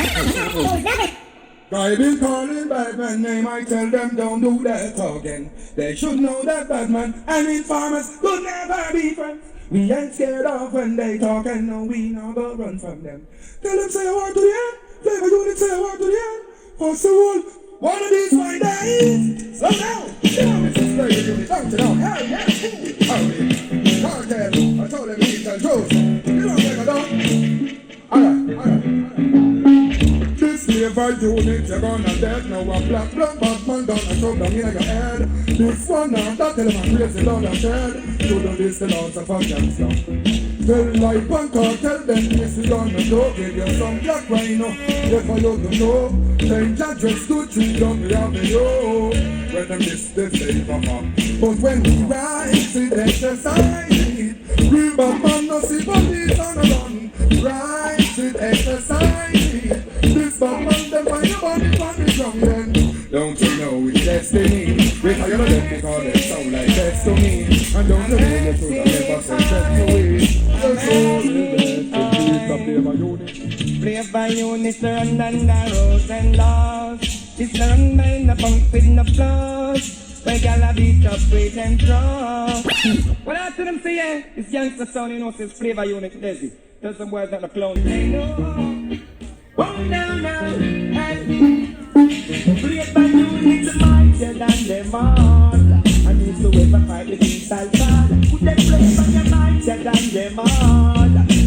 Guy been calling bad man name, I tell them don't do that again. They should know that bad man and informers could never be friends. We ain't scared of when they talk and no, we never run from them. Tell them say a word to the end, Flava unit say a word to the end. What's the rule? One of these fine days, slow down. You know, Mr. Flava unit, don't you know? Hell yeah, hurry. Cartel, I told them eat and toast. You know, Flava don't. Alright. This Flava unit, you're gonna dead. Now a black Batman down and shove down in your head. This one now, that tell them I'm crazy down the shed. You do this the lots of fucking stuff. Tell like one cartel, then this is gonna go. Give you some black rhino, if I don't know. Then judges to treat them, we have the yo. When them miss the Flava. But when we rise, it exercise it. Real Batman no see bodies on the run. Rise, it exercise it. This Batman, them find your body on the drum then. Don't you know it's destiny? We tell you them because they sound like destiny. And don't you know the truth, I never said set you away. Flava unit run down the roads and laws. It's run by the punk with the blood. When y'all a beat up, wait and draw. What I tell them say, yeah, it's youngster sound, you know, it's Flava unit, Desi. Tell some boys that the clown. They know. Whoa, now, and Flava unit, the mightier than them all. And used to ever fight the inside God. Put them Flava, your mightier than them all.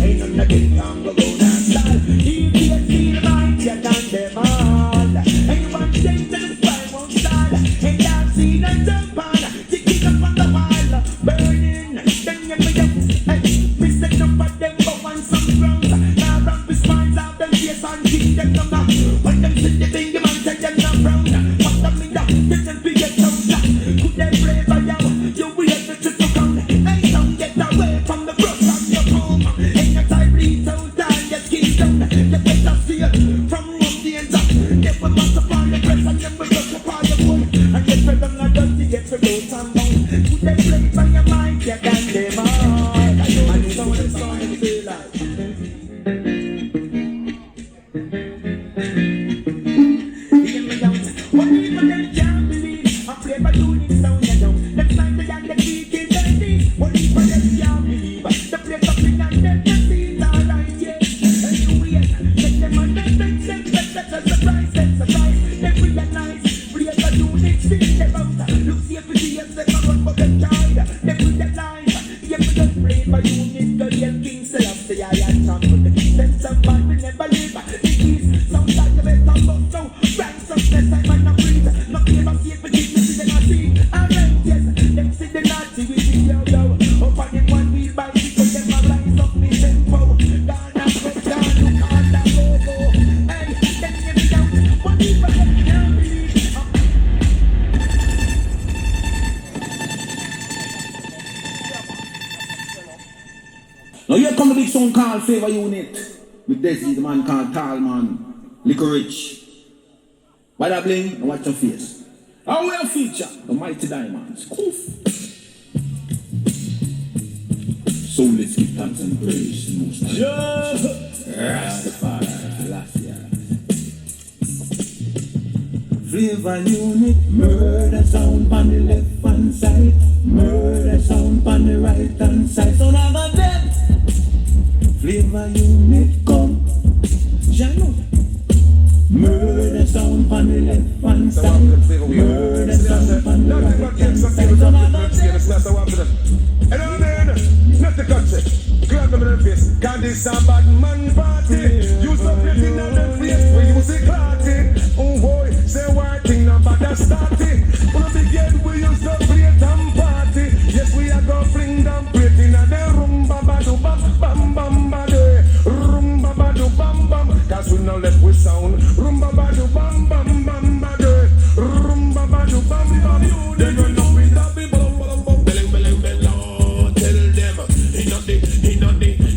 Ain't none of them can go round and style. He can't see the mightier than them all. And you want to change to the spine, won't style. And I've seen them jump on. Ticking up on the wall. Burning, then you me up. Me set up at them go on some grounds. Now run with spines out them face and keep them down. When them sit the thing, you man tell them not brown. What them in that, they can be get down. Could they play by you? You will have to trip around. Hey, don't get away from the brush on your home. And your time bleeds out and your skin down. You better feel from room the end up. They will multiply your breath and then will multiply your bone. And get rid of the dirty, get rid of some bone. Could they play by your mind, you can them all. And you know the song is feel like. Hear me out. What people them can't believe. I play by unit sound, you know. Them sniper and the geek is dirty. What people them can't believe. The place up in and them see all right, yeah. And you wait. Let them on them that's a surprise, that's a surprise. They realize. Play by unit, feel them out. Look see if you see us, they run for them child. They put them life. Yeah, we just play by unit. The real king still up the eye and champ. But the king them somebody will never live. The keys sound like the best of both. So rank success, I might not breathe. Not give a seat for keep me see them a see. Alright, yes, them see the naughty with the yo-yo. Up on them one wheel bicycle, them a rise up me tempo. Down and go down, look on that logo. Hey, them give me down. What people them can't believe. Now here come a big song called Flava Unit. With Desi, the man called Tall Man, Licorice. Bada bling, and watch your face. How will feature the mighty diamonds? Oof. So let's give thanks and praise to Most High. Rastafari, last year. Flava Unit, murder sound on the left hand side, murder sound on the right hand side. So now that them Flava Unit come, Jano. Murder sound on the left hand side, murder sound on the right hand side. So now that them. Hello man, not the country. Grab them in the face. Can't this a bad man party? Use up your thing on them face. We use it clarty. Oh boy, say why thing not bad as starting. Wanna begin, we use up plate and party. Yes, we are gonna fling them plate in the room. Babado bam bam bam bade. Room babado bam bam. Cause we know left with sound. Room babado bam bam bam bade. Room babado bam bam. They don't know we that be bum.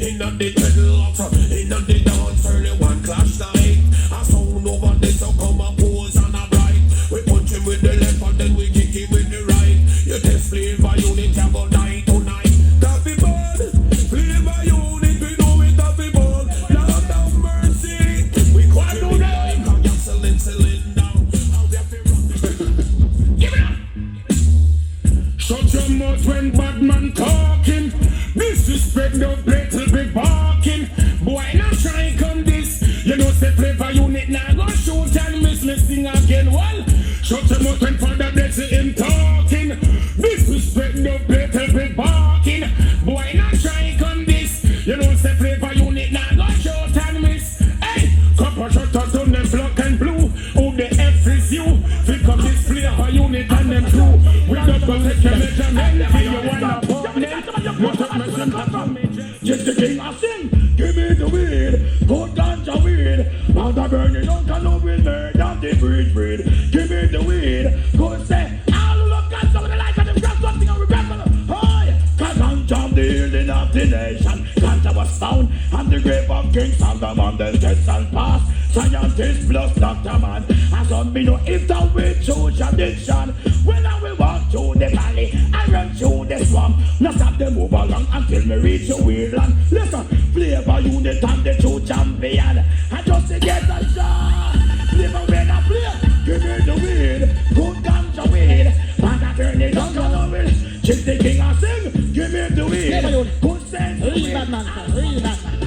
In the dreadlocks, in the dance, early one clash night. I sound over this, so come and pose and a bright. We punch him with the left and then we kick him with the right. You test Flava Unit, you go night tonight. Taffy ball, Flava Unit, we know it taffy ball. Lord have mercy, we quite do that. Come your cylinder, how they feel run. Give it up. Shut your mouth when bad man talking. Disrespect no plate will be barking. Boy, not try come this. You know say Flava Unit now go shoot and miss me sing again. Well, shut your mouth when Father bless him talking. Disrespect no plate will be barking. Boy, not try come this. You know say Flava Unit now go shoot and miss. Hey, couple shot out on them black and blue. Who the F is you? Think of this Flava Unit and them crew. We don't go take your measurement. If you wanna pop them, just the king of sin, give me the weed, good ganja weed. Now the burning on can love with murder, the breed. Give me the weed, good say, all who love ganja with the life of them grab something and remember. Hi, cause ganja the healing of the nation. Ganja was found on the grave of King Solomon, then death and past. Scientist plus Dr. Man, I don't me know if that we choose addiction. When I will walk through the valley, I run through the swamp. Not stop them move along until me reach the weird land. Listen, Flava Unit and the true champion. I just get a shot. Flava when I play, give me the weed, good ganja weed. And I turn it on, can over. Chip the king I sing, give me the weed. Good sense, real bad man, real bad man.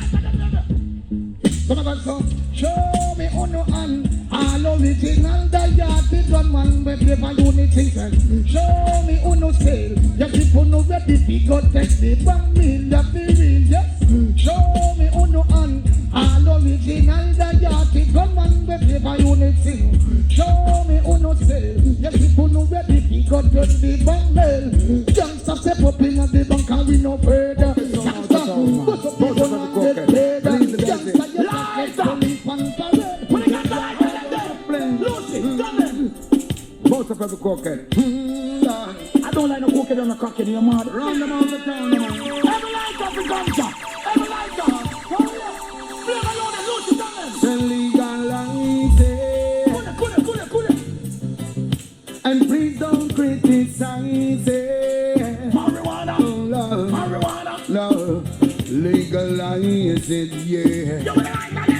Come on, so show me on your hand. All original, the yard, the drum man, we play for unity. Show me on your scale. Your people know where the big God takes the bang meal, the real, yes. Show me on your hand. All original, the yard, the drum man, we play for unity. Show me on your scale. Your people know where the big God takes the bang meal. Youngsters step up in the bank and we no further. Youngsters, put up people and get paid. Youngsters, you light up. Most of every cocaine. I don't like no cocaine on the cocaine in your mouth. Run them out the town, man. Every light up in ganja. Every light up. Flava load and loose it on them. Then legalize it. Put it. And please don't criticize it. Marijuana. Oh, love. Marijuana. Love. Legalize it, yeah.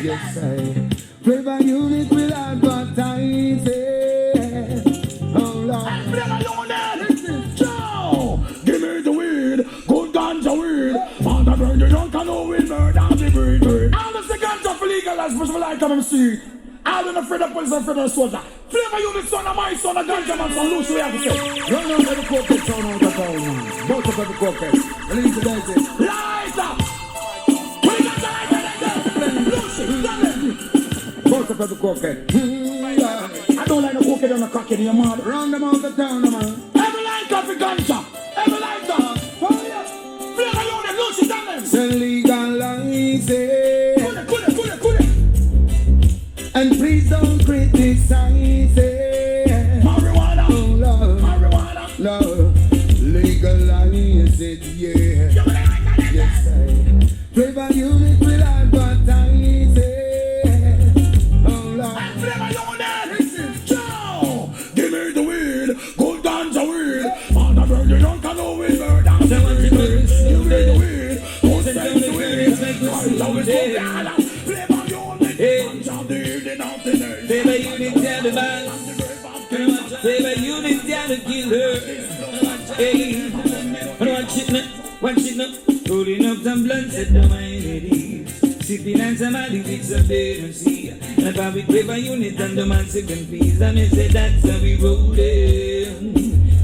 Yes, I. Flava unit will advertise it. Oh Lord. And Flava unit, Joe. Give me the weed, good ganja weed. On the burn, you don't know weed, murder the breed. All of the ganja for legalized, but for like I'm see. I don't afraid of police and afraid of soldier. Flava unit, son of my son, a ganja man, son, loose, we have to say. Run on every cocaine town out of town, man. Both of every cocaine. Release the daisy. Light up. Put it ganja like that. Loose it, done it. Both of the cocaine. I don't like no cocaine on the cocaine in your mouth. Round them out the town, man. Every light coffee ganja. Every light up. Flava unit, loose it on them. Say legalize it. Put it. And please don't criticize it. Marijuana. Oh, love. Marijuana. Love. Legalize it, yeah. Yes, I. Flava unit will advertise it. Give me the weed, good ganja weed. On the burn, you don't know weed, murder. Give me the weed, good sense weed. Ganja weed, Flava unit, ganja weed, and out the nurse. Flava unit down the man. Flava unit down the killer. Hey, one shit, rolling up some blunts at the mine. Sipping on some addicts of see. And if I be Flava unit and the man second piece, I may say that's how we roll them.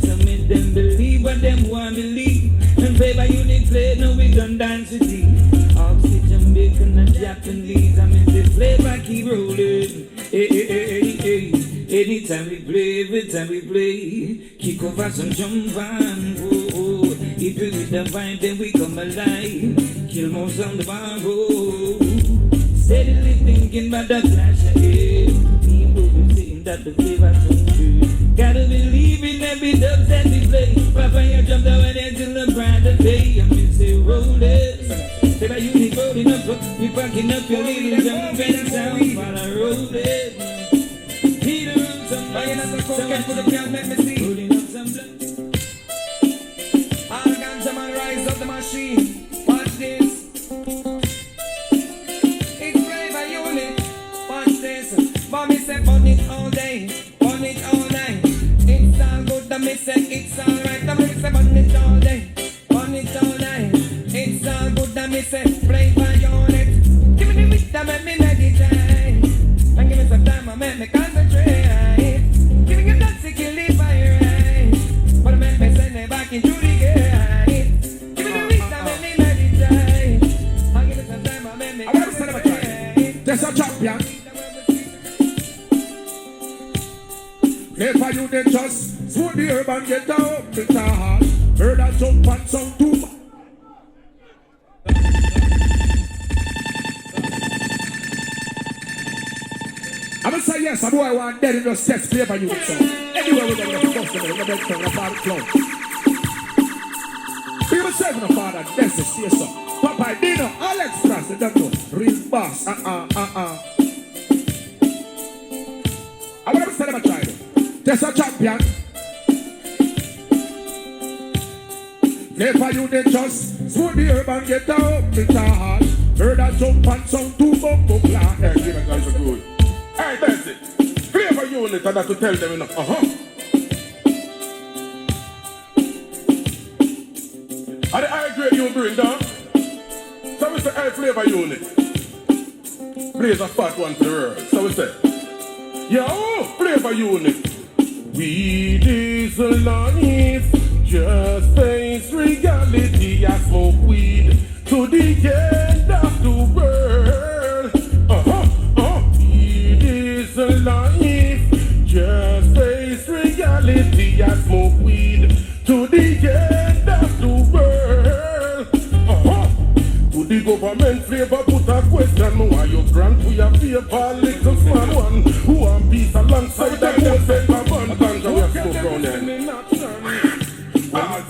Some make them believe what them want to believe. And Flava unit play, no we done dance with these. Oxygen, bacon and Japanese, I may say Flava keep rolling. Hey. Anytime we play, every time we play, kick over some jump and whoa. If we with the vibe, then we come alive. Kill most on the bar, steadily thinking about the flash of air. People be saying that the flavor come true. Gotta believe in every dub that we play. Papa, you jumped out until the brighter day. I'm gonna say roll it. Flava unit rolling up, we packing up your little jumping sound while I roll it. Buying up the cocaine for the crowd, let me see. Rolling up some blood. All the ganja man rise up the machine. Watch this. It's Flava unit. Watch this. Mommy said burn it all day, burn it all night. It's all good, the me say it's alright. The me say burn it all day, burn it all night. It's all good, the me say Flava unit. Give me the beat, that make me meditate. And give me some time, I make me concentrate. Kill the fire, but I make me send it back into the gate. Give me the reason, make me meditate. I'll give it some time, I make me concentrate. There's a champion. Flava unit just swoop the herb and get down. It's a heart. Heard a jump and sound too. I'm gonna say yes, a boy want dead in the sex Flava unit song. Anywhere with them, the customer, the bed song, the father flow. People say for the father, that's the say so. Papa, Dino, Alex, that's the doctor, real boss, I'm gonna say them a try. There's a champion. Flava unit just swoop the herb and get down. It's a heart. Heard a jump and sound too bumbo plan. Hey, give it guys a good. Hey, that's it. Flava unit, and that to tell them enough. Are the high grade you bring down? So we say high flavor unit. Blaze a fat one for the world. So we say, yo, flavor unit. Weed is life, just face reality. I smoke weed to the end of the world. Weed is life, just face reality. I smoke weed to the end of the world. To the government flavor put a question. Why you grant to your favor little small one? Who want peace alongside the whole flavor bun? Ganja we have smoke round there.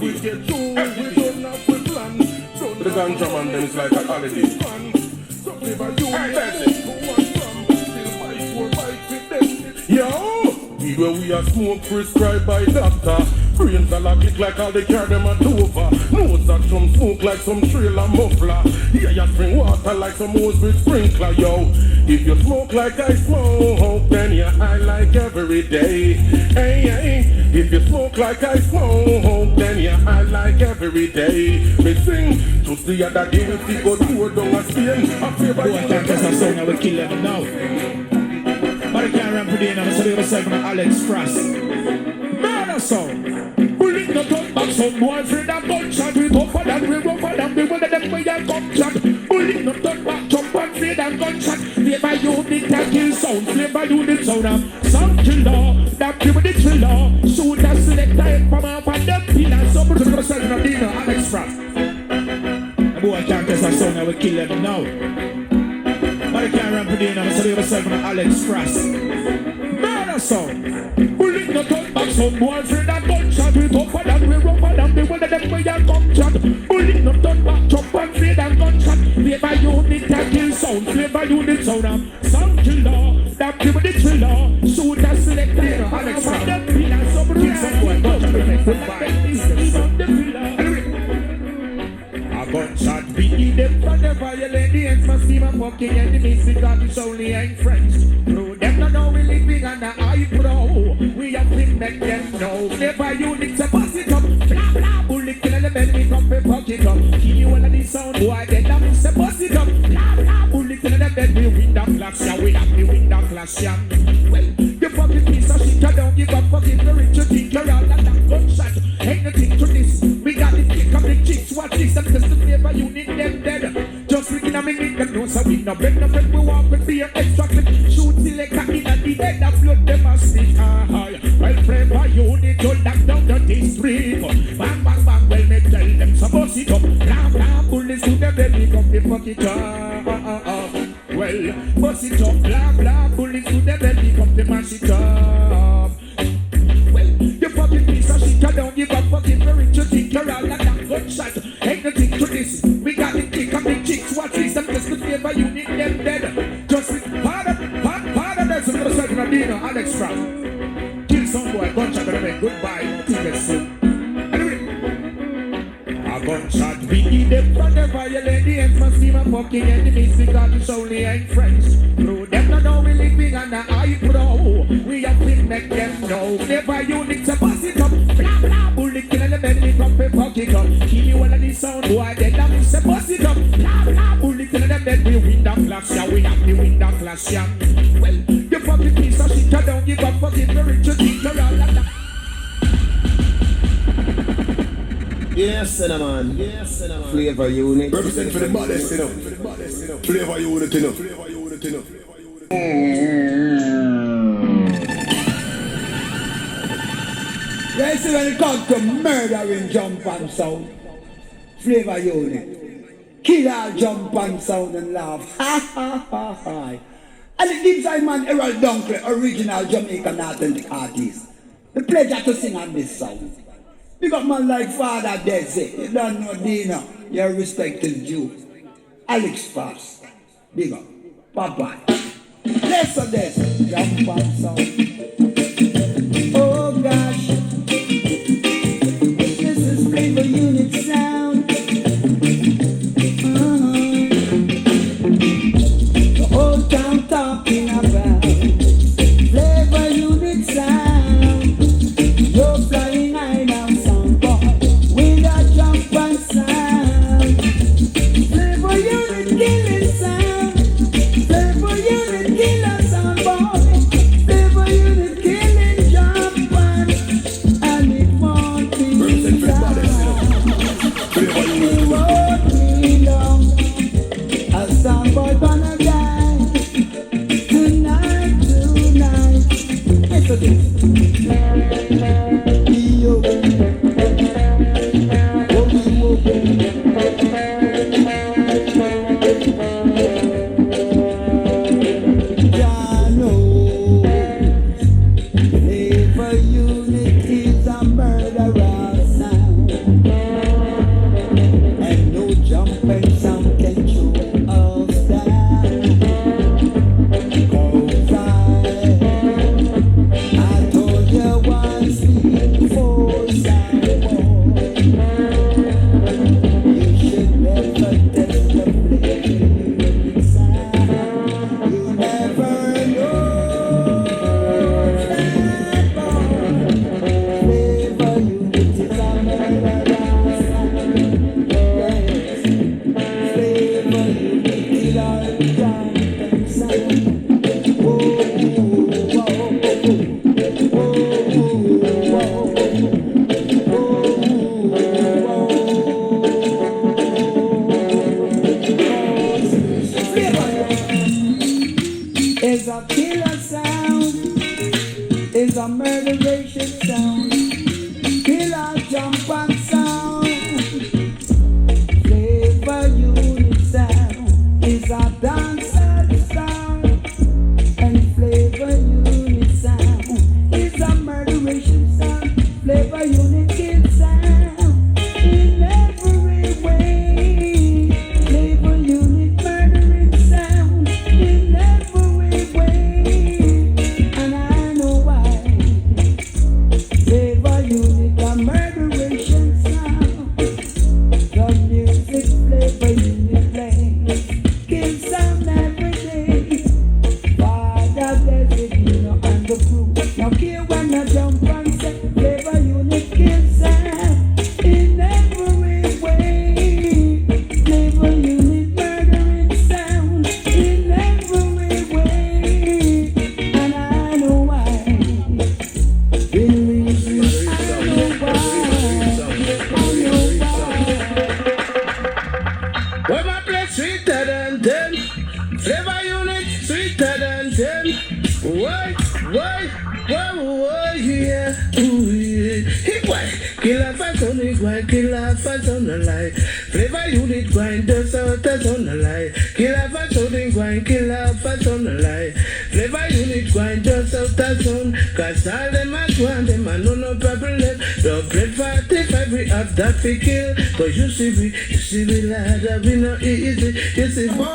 We get through, we don't have we plan. The ganja man them is like a holiday. So flavor you yo, we where we are smoke prescribed by doctor. Brains are like like all they carry them at over. Nose that some smoke like some trailer muffler. Yeah, you spring water like some hose with sprinkler, yo. If you smoke like I smoke, then you high like every day. Hey, hey. If you smoke like I smoke, then you high like every day. Me sing to the other day if you go tour down a Spain. I feel by you. I can't test a song, I will kill them now. But I can't run for the end, I'm going to say from Alex Frost. Murder song. Bullet no turn back, some boyfriend and gunshot. We tougher than we rougher than we one of them way and gunshot. Bullet no turn back, jump and fade and gunshot. Flavor unit that kill sound, flavor unit sound. Sound killer, that give me the thriller. Shoot that selector head from off and them pillars. Some to the side of dinner, Alex Frost. The boy can't test a song, I will kill them now. But I can't run for the end, I'm going to say from Alex Frost. Murder song. Bullet no turn back, some boyfriend and gunshot. We tougher than we rougher than we one of them way and gunshot. Bullet no turn back, jump and fade and gunshot. Flavor unit that kill sound, flavor unit sound. Sound killer, that give me the thriller. Shoot that selector, Alex Frost. Them pillars, some kill some boy, gunshot, we make goodbye. A gunshot beat them for the violent. The ends must be my fucking enemies because it's only ain't friends. Through them no know we living on the high pro. We have been make them know. Never unit to pass it up. Blah blah bullet kill the men we come and fuck it up. Give you all of the sound boy then that means to pass it up. Blah blah bullet kill the men we win the clash yeah. We have the win the clash yeah. Well you fucking piece of shit you don't give a fucking the rich you think you're all that gunshot. Ain't nothing to this. We got the kick of the chicks. Watch this and just the flavor unit them dead. Just within a minute them know so we no break no break. We walk with beer extra clip. Shoot select a in at the head of blood them a stick high. Well flavor unit you lock down the district. Bang bang bang well me tell them so bust it up. Blah blah bullets to the belly come the fuck it up. Well bust it up. Blah blah bullets to the belly come the mash it up. Well you fucking piece of shit you don't give a fucking very you think you're all like that gunshot. Ain't nothing to this. We got the kick of the chicks. Watch this and just the flavor unit them dead. Just with part of them. So the second of dinner, Alex Frost. Kill some boy, gunshot and make goodbye. Ticket soup. Anyway, a gunshot we eat them for the violent. The ends must be my fucking enemies because it's only ain't friends. Through them no know we living on the high pro. We have been make them know. Never unit to pass it up. Blah blah bullet kill the men we come and fuck it up. Kill you all of the sound boy then that means to pass it up. Blah blah bullet kill the men we win the clash yeah. We have the win the clash yeah. Well you fucking piece of shit you don't give a fucking the rich you think you're all like that. Yes, cinnamon. Yes, cinnamon. Flavor unit. Represent for the baddest, you know. Flavor unit, you know. You see when it comes to murdering jump and sound, flavor unit. Kill all jump and sound and laugh. Ha ha ha ha. And it gives I man Errol Dunkley, original Jamaican authentic artist, the pleasure to sing on this song. Big up man like Father Desi, you don't know Dina, your respected Jew. Alex Frost, big up. Papa. Less of this, jump and sound. Oh gosh, this is flavor unit sound. The old town talking about flavor unit sound. You're flying high now, sound boy, with a jump and sound. when something true of that goes I told you once before, you should never test the flavor inside. You never know that flavor unit is a murder. Is a killer sound, is a murderation sound, killer jump and sound, flavor unit sound, is a dancer sound, and flavor unit sound, is a murderation sound, flavor unit kill sound, in every way, flavor unit murdering sound, in every and I know why. Flavor unit a murderation sound. The music flavor unit plays, kill sound every day. Father bless it, you know, and the crew. Now kill when you jump and say flavor unit kill sound in every way. Flavor unit murdering sound in every way. And I know why. Believe me, I know why. Well, my place sweeter than 10. Flavor unit sweeter than 10. Why, yeah, ooh, yeah. Hey, why? Kill a fat on it, why? Kill a fat on the line. Flavor unit grind the salt on the line. Kill a fat on it, why? Kill a fat on the line. Flavor unit grind the salt on. Cause all them at one, them a no problem. The bread 45, we have that we kill. Cause you see we lad, we no easy. You see, Boy,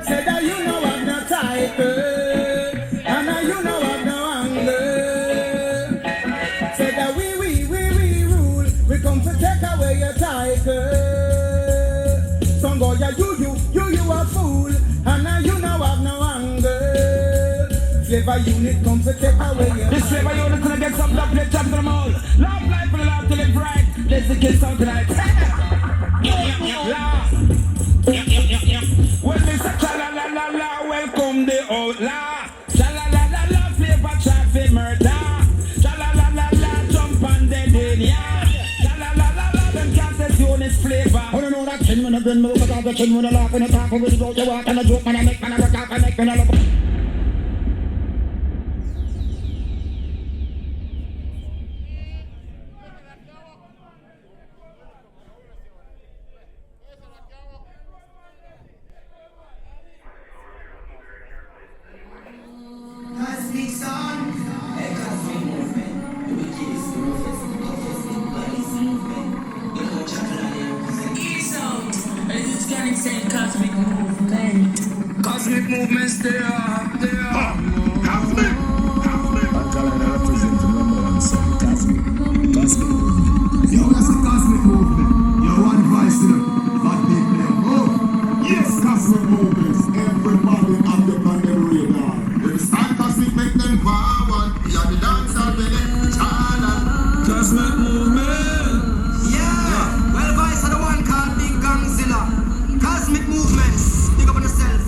say that you know I'm not title. And now you know I'm no anger. Say that we rule. We come to take away your title. Some boy, yeah, you a fool. And now you know I'm no anger. Flavor unit come to take away your this flavor unit gonna get some love, let's jump to them all. Love life for the love to live right. Let's get some tonight. Well, Mr. Cha-la-la-la-la, welcome the outlaw. Cha-la-la-la-la, flavor traffic murder. Cha-la-la-la-la, jump on the yeah. Cha-la-la-la-la, them can't test unit flavor. I don't know that 10 when I bring me over, the 10 when I laugh, when I talk, when I go to walk, and I joke, when I make, when I work out, when I make, when I look. Kosmik sound, Kosmik movement. You will kiss the movement. You know juggling. E-sound, and it's getting same Kosmik movement. Kosmik movements, they are. Kosmik. I'm telling you, I represent the number one song, Kosmik movement. Yo, that's the Kosmik movement. Yo, one voice to them. But big name. Oh, yes, Kosmik movements. Everybody up the pandemic radar. When it's time Kosmik make them forward. We are the dancer, baby. China. Kosmik movement. Yeah. Well, voice of the one called Big Gangzilla. Kosmik movements. Big up on yourself.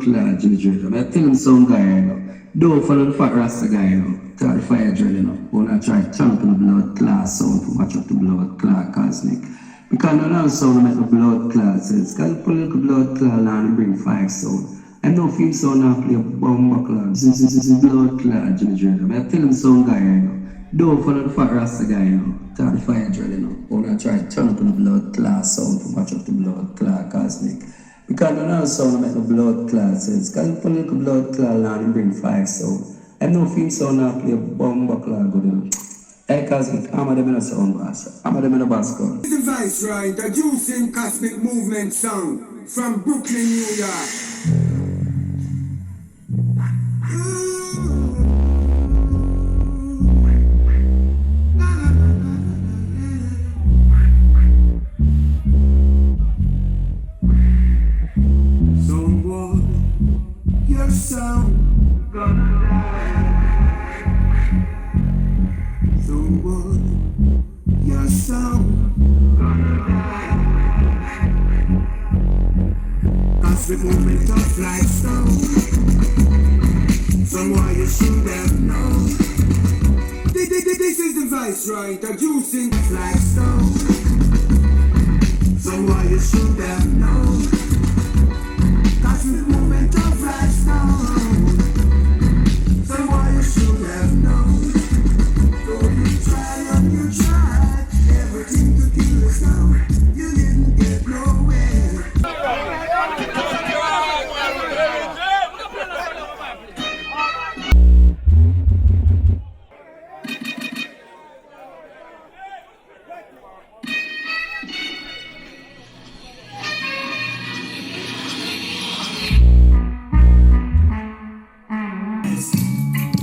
clot, Jimmy Dread. I tell him some guy, you know. Don't follow the fat Rasta guy, you know. Tell the fire dread, you know. Wanna try to champion the blood clot sound to match up the blood clot Kosmik. Because none of the sound make the blood clot sense. Because you put a little blood clot and bring fire sound. And no film sound now play a bomb clot. This is blood clot, Jimmy Dread. I tell him some guy, you know. Don't follow the fat Rasta guy, you know. Tell the fire dread, you know. Wanna try to turn up the blood clot sound to match up the blood clot Kosmik. Because none of the sound make the blood clot sense. Because you put a little blood clot and bring fire sound. And no film sound now play a bomb clot good, you know. Hey Kosmik, I'm a them in a sound boss. I'm a them in a bass gun. The Viceroy, introducing Kosmik Movement sound from Brooklyn, New York. Someone, your sound gonna die. Someone, your sound gonna die. Kosmik Movement tough like stone. Someone you should have known. This is the Viceroy, introducing like stone. Someone you should have known. Kosmik Movement.